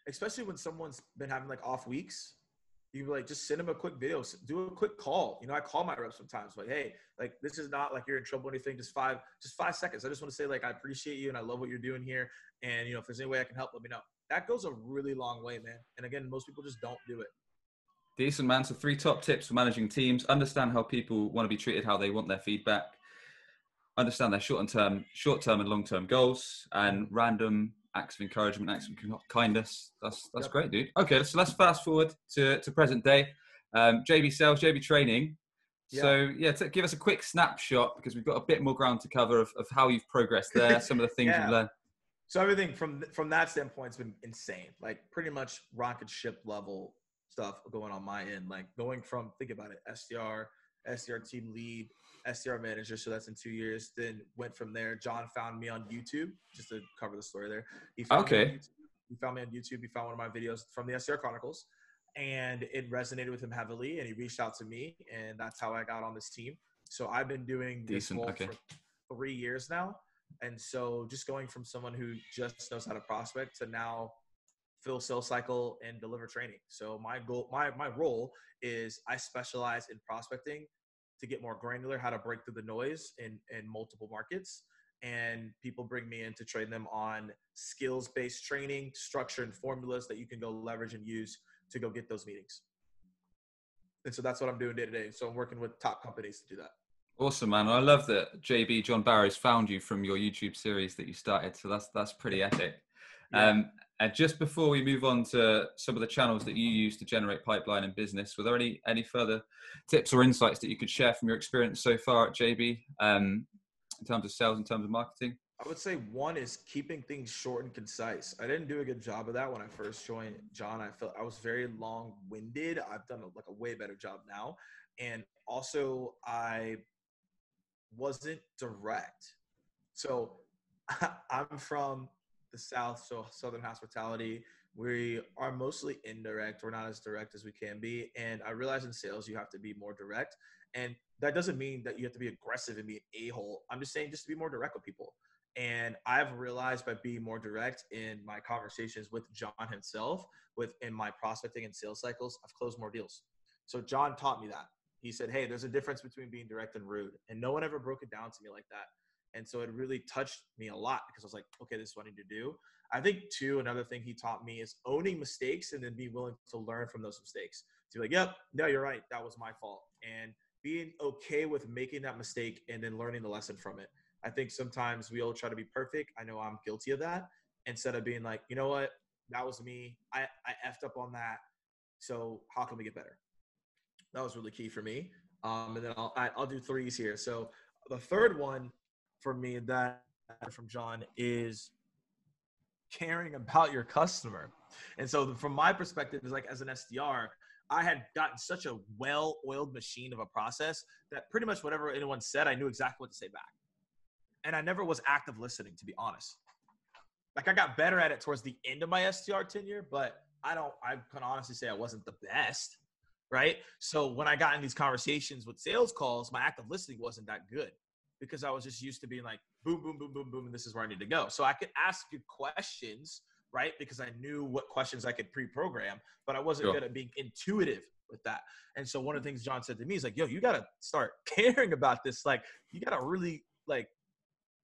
Speaker 2: Especially when someone's been having like off weeks, you like just send them a quick video, do a quick call. You know, I call my reps sometimes like, hey, like this is not like you're in trouble or anything. Just 5 seconds. I just want to say like, I appreciate you and I love what you're doing here. And you know, if there's any way I can help, let me know. That goes a really long way, man. And again, most people just don't do it.
Speaker 1: Decent, man. So 3 top tips for managing teams: understand how people want to be treated, how they want their feedback, understand their short-term and long-term goals, and random acts of encouragement, acts of kindness. That's
Speaker 2: Yep.
Speaker 1: great, dude. Okay, so let's fast forward to present day. JB Sales, JB Training.
Speaker 2: Yeah.
Speaker 1: So yeah, give us a quick snapshot, because we've got a bit more ground to cover of how you've progressed there, some of the things you've
Speaker 2: Yeah.
Speaker 1: learned.
Speaker 2: So everything from that standpoint has been insane. Like pretty much rocket ship level stuff going on my end. Like going from, think about it, SDR team lead, SDR manager. So that's in 2 years. Then went from there. John found me on YouTube, just to cover the story there. He found me on
Speaker 1: Okay.
Speaker 2: YouTube. He found me on YouTube. He found one of my videos from the SDR Chronicles, and it resonated with him heavily. And he reached out to me, and that's how I got on this team. So I've been doing this
Speaker 1: Decent.
Speaker 2: role
Speaker 1: Okay.
Speaker 2: for 3 years now. And so just going from someone who just knows how to prospect to now fill sales cycle and deliver training. So my goal, my role is I specialize in prospecting to get more granular, how to break through the noise in multiple markets. And people bring me in to train them on skills-based training, structure, and formulas that you can go leverage and use to go get those meetings. And so that's what I'm doing day to day. So I'm working with top companies to do that.
Speaker 1: Awesome, man. I love that JB John Barrows found you from your YouTube series that you started. So that's pretty epic.
Speaker 2: Yeah.
Speaker 1: And just before we move on to some of the channels that you use to generate pipeline and business, were there any further tips or insights that you could share from your experience so far at JB, in terms of sales, in terms of marketing?
Speaker 2: I would say one is keeping things short and concise. I didn't do a good job of that when I first joined John. I felt I was very long-winded. I've done a way better job now. And also I wasn't direct. So I'm from the South, so Southern hospitality. We are mostly indirect. We're not as direct as we can be. And I realize in sales, you have to be more direct. And that doesn't mean that you have to be aggressive and be an a-hole. I'm just saying just to be more direct with people. And I've realized by being more direct in my conversations with John himself, in my prospecting and sales cycles, I've closed more deals. So John taught me that. He said, hey, there's a difference between being direct and rude. And no one ever broke it down to me like that. And so it really touched me a lot, because I was like, okay, this is what I need to do. I think too, another thing he taught me is owning mistakes and then be willing to learn from those mistakes. To be like, yep, no, you're right. That was my fault. And being okay with making that mistake and then learning the lesson from it. I think sometimes we all try to be perfect. I know I'm guilty of that. Instead of being like, you know what, that was me. I effed up on that. So how can we get better? That was really key for me. And then I'll do threes here. So the third one for me that from John is caring about your customer. And so from my perspective, is like as an SDR, I had gotten such a well-oiled machine of a process that pretty much whatever anyone said, I knew exactly what to say back. And I never was active listening, to be honest. Like I got better at it towards the end of my SDR tenure, but I can honestly say I wasn't the best. Right. So when I got in these conversations with sales calls, my active listening wasn't that good, because I was just used to being like, boom, boom, boom, boom, boom. And this is where I need to go. So I could ask good questions, right? Because I knew what questions I could pre-program, but I wasn't good at being intuitive with that. And so one of the things John said to me is like, yo, you got to start caring about this. Like, you got to really like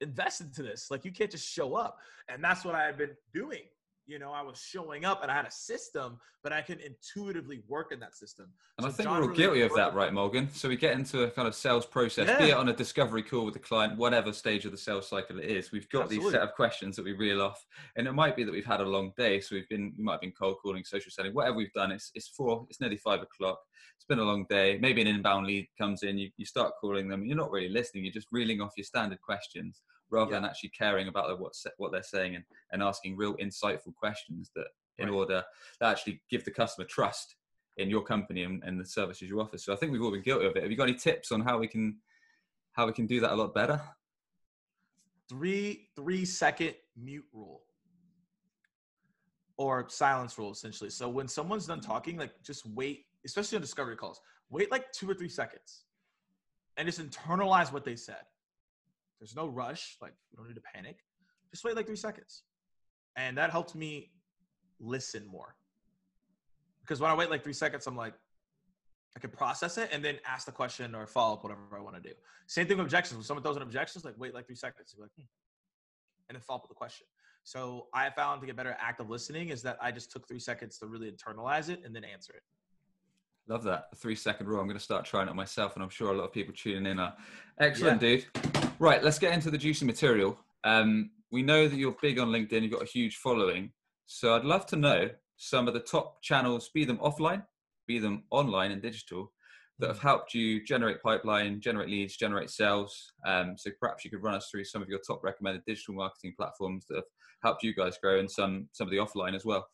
Speaker 2: invest into this. Like, you can't just show up. And that's what I had been doing. You know, I was showing up and I had a system, but I could intuitively work in that system.
Speaker 1: And
Speaker 2: So
Speaker 1: I think
Speaker 2: John
Speaker 1: we're all
Speaker 2: really
Speaker 1: guilty of that, right, Morgan? So we get into a kind of sales process, be it on a discovery call with the client, whatever stage of the sales cycle it is. We've got these set of questions that we reel off. And it might be that we've had a long day. So we might have been cold calling, social selling, whatever we've done. It's nearly 5 o'clock. It's been a long day. Maybe an inbound lead comes in, you start calling them. You're not really listening. You're just reeling off your standard questions rather than actually caring about what they're saying and asking real insightful questions that in order to actually give the customer trust in your company and the services you offer. So I think we've all been guilty of it. Have you got any tips on how we can do that a lot better?
Speaker 2: 3-second mute rule or silence rule, essentially. So when someone's done talking, like just wait, especially on discovery calls, wait like 2 or 3 seconds and just internalize what they said. There's no rush. Like, you don't need to panic. Just wait like 3 seconds. And that helped me listen more. Because when I wait like 3 seconds, I'm like, I can process it and then ask the question or follow up, whatever I want to do. Same thing with objections. When someone throws an objection, like wait like 3 seconds. You're like, and then follow up with the question. So I found to get better at active listening is that I just took 3 seconds to really internalize it and then answer it.
Speaker 1: Love that. The 3-second rule. I'm going to start trying it myself, and I'm sure a lot of people tuning in are. Excellent,
Speaker 2: Yeah.
Speaker 1: dude. Right, let's get into the juicy material. We know that you're big on LinkedIn. You've got a huge following. So I'd love to know some of the top channels, be them offline, be them online and digital, that have helped you generate pipeline, generate leads, generate sales. So perhaps you could run us through some of your top recommended digital marketing platforms that have helped you guys grow, and some of the offline as well.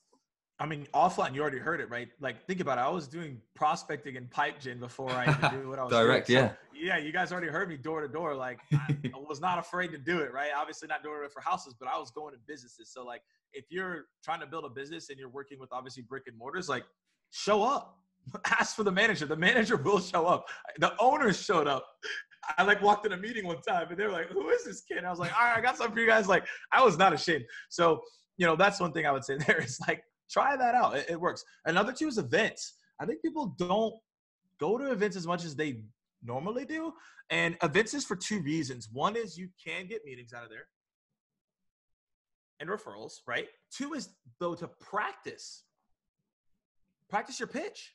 Speaker 2: I mean, offline, you already heard it, right? Like, think about it. I was doing prospecting and pipe gen before I even knew what I was doing.
Speaker 1: Direct,
Speaker 2: So,
Speaker 1: yeah.
Speaker 2: yeah, you guys already heard me door to door. Like, I was not afraid to do it, right? Obviously, not doing it for houses, but I was going to businesses. So, like, if you're trying to build a business and you're working with obviously brick and mortars, like, show up. Ask for the manager. The manager will show up. The owners showed up. I like walked in a meeting one time and they were like, "Who is this kid?" And I was like, "All right, I got something for you guys." Like, I was not ashamed. So, that's one thing I would say there is like, try that out. It works. Another two is events. I think people don't go to events as much as they normally do. And events is for two reasons. One is you can get meetings out of there and referrals, right? Two is, though, to practice your pitch.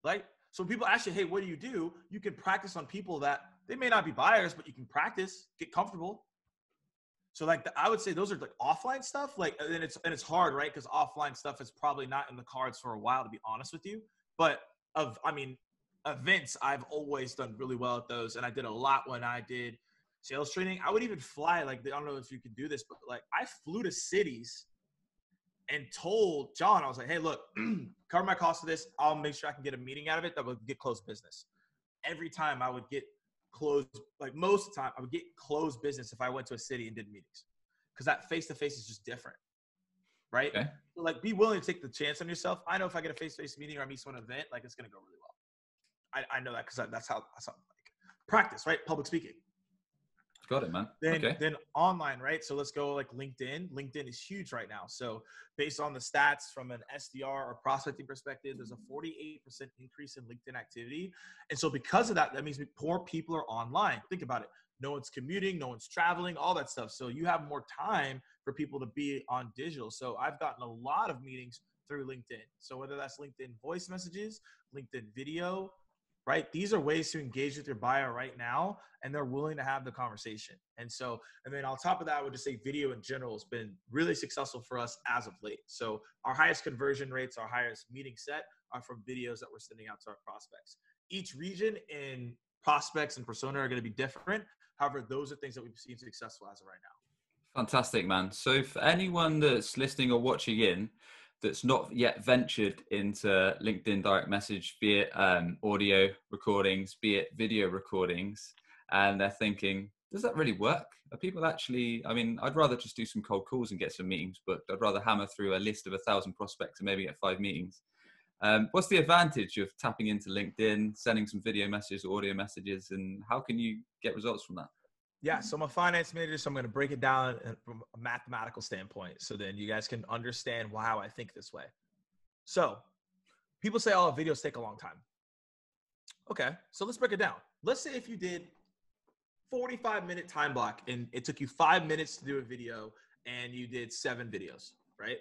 Speaker 2: Like, so people ask you, "Hey, what do?" You can practice on people that they may not be buyers, but you can practice, get comfortable. So like I would say those are like offline stuff. Like, and it's hard, right? Because offline stuff is probably not in the cards for a while, to be honest with you. But events, I've always done really well at those, and I did a lot when I did sales training. I would even fly. Like, I don't know if you could do this, but like I flew to cities and told John, I was like, "Hey, look, cover my cost of this. I'll make sure I can get a meeting out of it that would get closed business." Every time I would get closed, like most of the time, I would get closed business if I went to a city and did meetings, because that face-to-face is just different, right?
Speaker 1: Okay.
Speaker 2: So like, be willing to take the chance on yourself. I know if I get a face-to-face meeting or I meet someone at an event, like, it's going to go really well. I know that because that's how like practice, right? Public speaking.
Speaker 1: Got it, man.
Speaker 2: Then online, right? So let's go like LinkedIn. LinkedIn is huge right now. So based on the stats from an SDR or prospecting perspective, there's a 48% increase in LinkedIn activity. And so because of that, that means more people are online. Think about it. No one's commuting, no one's traveling, all that stuff. So you have more time for people to be on digital. So I've gotten a lot of meetings through LinkedIn. So whether that's LinkedIn voice messages, LinkedIn video, right? These are ways to engage with your buyer right now, and they're willing to have the conversation. And then on top of that, I would just say video in general has been really successful for us as of late. So our highest conversion rates, our highest meeting set are from videos that we're sending out to our prospects. Each region in prospects and persona are going to be different. However, those are things that we've seen successful as of right now.
Speaker 1: Fantastic, man. So for anyone that's listening or watching in that's not yet ventured into LinkedIn direct message, be it audio recordings, be it video recordings, and they're thinking, does that really work? Are people actually, I mean, I'd rather just do some cold calls and get some meetings, but I'd rather hammer through a list of 1,000 prospects and maybe get 5 meetings. What's the advantage of tapping into LinkedIn, sending some video messages, audio messages, and how can you get results from that?
Speaker 2: Yeah, so I'm a finance major, so I'm going to break it down from a mathematical standpoint, so then you guys can understand how I think this way. So people say, "Oh, videos take a long time." Okay, so let's break it down. Let's say if you did 45-minute time block and it took you 5 minutes to do a video and you did 7 videos, right?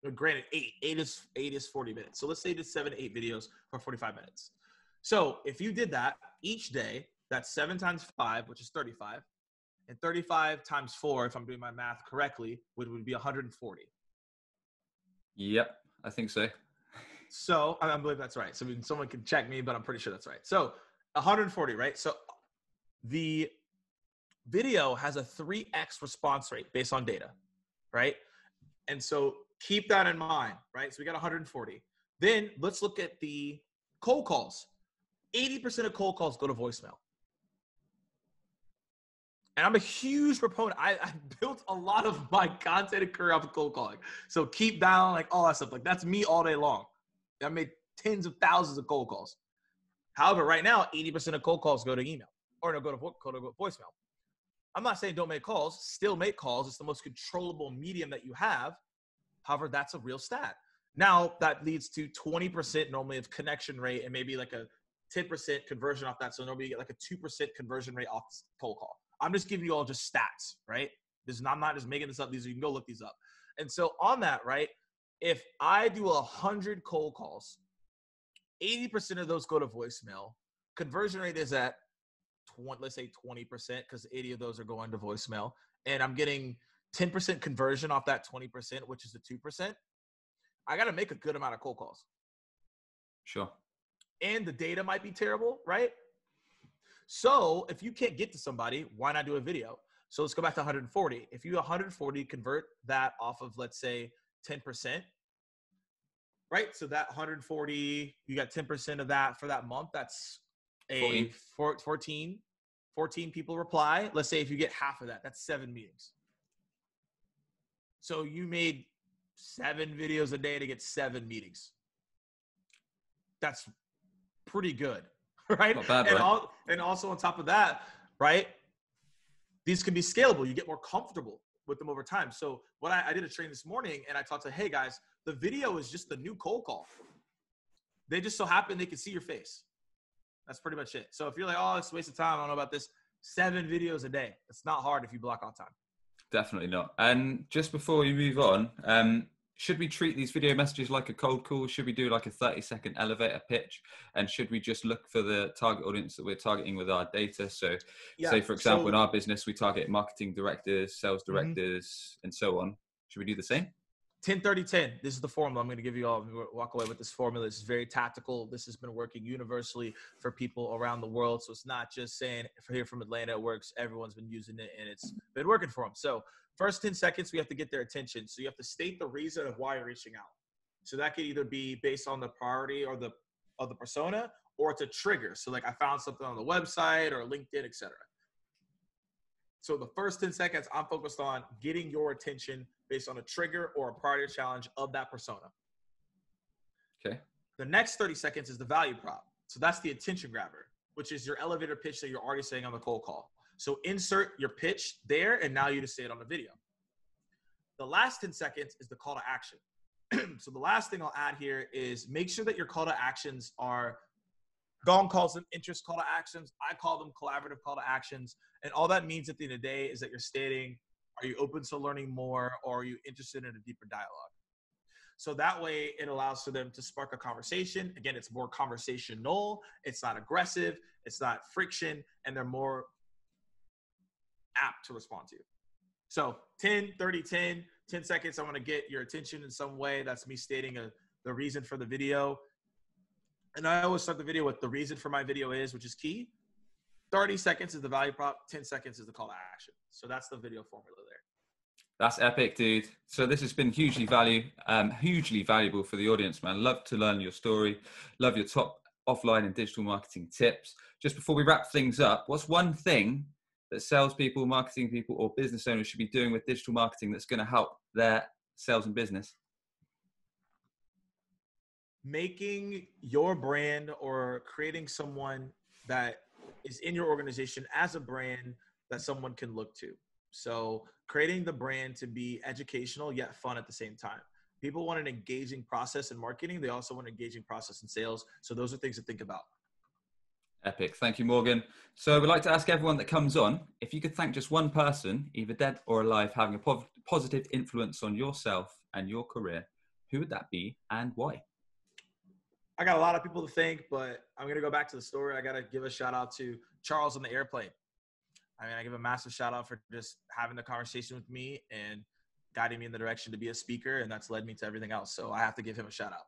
Speaker 2: Well, granted, eight is 40 minutes. So let's say you did 7 to 8 videos for 45 minutes. So if you did that each day, that's 7 times 5, which is 35. And 35 times 4, if I'm doing my math correctly, would be 140.
Speaker 1: Yep, I think so.
Speaker 2: So I believe that's right. So I mean, someone can check me, but I'm pretty sure that's right. So 140, right? So the video has a 3x response rate based on data, right? And so keep that in mind, right? So we got 140. Then let's look at the cold calls. 80% of cold calls go to voicemail. And I'm a huge proponent. I built a lot of my content and career off of cold calling. So keep down, like all that stuff. Like that's me all day long. I made tens of thousands of cold calls. However, right now, 80% of cold calls go to email or no, go to voicemail. I'm not saying don't make calls. Still make calls. It's the most controllable medium that you have. However, that's a real stat. Now that leads to 20% normally of connection rate and maybe like a 10% conversion off that. So normally you get like a 2% conversion rate off cold call. I'm just giving you all just stats, right? I'm not just making this up. You can go look these up. And so on that, right, if I do 100 cold calls 80% of those go to voicemail. Conversion rate is at let's say 20%, because 80 of those are going to voicemail. And I'm getting 10% conversion off that 20%, which is the 2%. I got to make a good amount of cold calls.
Speaker 1: Sure.
Speaker 2: And the data might be terrible, right? So if you can't get to somebody, why not do a video? So let's go back to 140. If you 140 convert that off of, let's say, 10%, right? So that 140, you got 10% of that for that month. That's 14 people reply. Let's say if you get half of that, that's 7 meetings. So you made 7 videos a day to get 7 meetings. That's pretty good, right?
Speaker 1: Not bad,
Speaker 2: and,
Speaker 1: right?
Speaker 2: And also on top of that, right? These can be scalable. You get more comfortable with them over time. So what I did a training this morning, and I talked to, hey guys, the video is just the new cold call. They just so happen they can see your face. That's pretty much it. So if you're like, oh, it's a waste of time, I don't know about this, 7 videos a day. It's not hard if you block out time.
Speaker 1: Definitely not. And just before we move on, should we treat these video messages like a cold call? Should we do like a 30-second elevator pitch? And should we just look for the target audience that we're targeting with our data? So say, for example, in our business, we target marketing directors, sales directors, and so on. Should we do the same?
Speaker 2: 10-30-10. This is the formula. I'm going to give you all, walk away with this formula. This is very tactical. This has been working universally for people around the world. So it's not just saying if here from Atlanta, it works. Everyone's been using it and it's been working for them. So first 10 seconds, we have to get their attention. So you have to state the reason of why you're reaching out. So that could either be based on the priority or the persona, or it's a trigger. So like I found something on the website or LinkedIn, etc. So the first 10 seconds, I'm focused on getting your attention based on a trigger or a priority challenge of that persona.
Speaker 1: Okay.
Speaker 2: The next 30 seconds is the value prop. So that's the attention grabber, which is your elevator pitch that you're already saying on the cold call. So insert your pitch there, and now you just say it on the video. The last 10 seconds is the call to action. So the last thing I'll add here is make sure that your call to actions are, Gong calls them interest call to actions. I call them collaborative call to actions. And all that means at the end of the day is that you're stating, are you open to learning more, or are you interested in a deeper dialogue? So that way it allows for them to spark a conversation. Again, it's more conversational. It's not aggressive. It's not friction. And they're more apt to respond to you. So 10, 30, 10 seconds. I want to get your attention in some way. That's me stating the reason for the video. And I always start the video with the reason for my video is, which is key. 30 seconds is the value prop. 10 seconds is the call to action. So that's the video formula there.
Speaker 1: That's epic, dude. So this has been hugely valuable for the audience, man. Love to learn your story. Love your top offline and digital marketing tips. Just before we wrap things up, what's one thing that salespeople, marketing people, or business owners should be doing with digital marketing that's going to help their sales and business?
Speaker 2: Making your brand or creating someone that is in your organization as a brand that someone can look to. So creating the brand to be educational yet fun at the same time. People want an engaging process in marketing. They also want an engaging process in sales. So those are things to think about.
Speaker 1: Epic. Thank you, Morgan. So we'd like to ask everyone that comes on, if you could thank just one person, either dead or alive, having a positive influence on yourself and your career, who would that be and why?
Speaker 2: I got a lot of people to thank, but I'm going to go back to the story. I got to give a shout out to Charles on the airplane. I give a massive shout out for just having the conversation with me and guiding me in the direction to be a speaker. And that's led me to everything else. So I have to give him a shout out.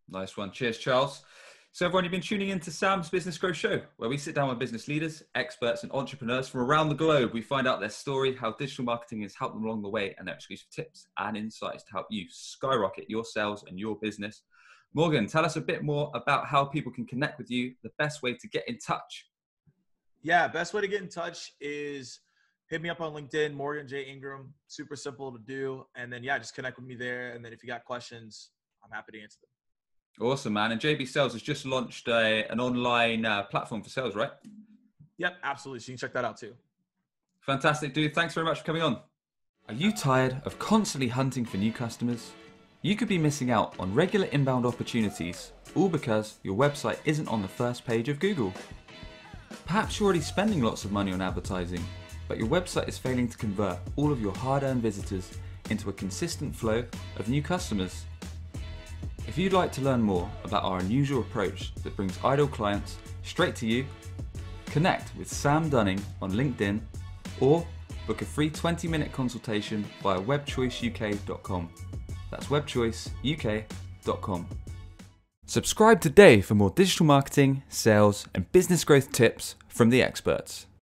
Speaker 1: Nice one. Cheers, Charles. So everyone, you've been tuning into Sam's Business Growth Show, where we sit down with business leaders, experts, and entrepreneurs from around the globe. We find out their story, how digital marketing has helped them along the way, and their exclusive tips and insights to help you skyrocket your sales and your business. Morgan, tell us a bit more about how people can connect with you, the best way to get in touch.
Speaker 2: Yeah, best way to get in touch is hit me up on LinkedIn, Morgan J. Ingram. Super simple to do. And then, just connect with me there. And then if you got questions, I'm happy to answer them.
Speaker 1: Awesome, man. And JB Sales has just launched an online platform for sales, right?
Speaker 2: Yep, absolutely. So you can check that out too.
Speaker 1: Fantastic, dude. Thanks very much for coming on. Are you tired of constantly hunting for new customers? You could be missing out on regular inbound opportunities, all because your website isn't on the first page of Google. Perhaps you're already spending lots of money on advertising, but your website is failing to convert all of your hard-earned visitors into a consistent flow of new customers. If you'd like to learn more about our unusual approach that brings idle clients straight to you, connect with Sam Dunning on LinkedIn or book a free 20-minute consultation via webchoiceuk.com. That's webchoiceuk.com. Subscribe today for more digital marketing, sales, and business growth tips from the experts.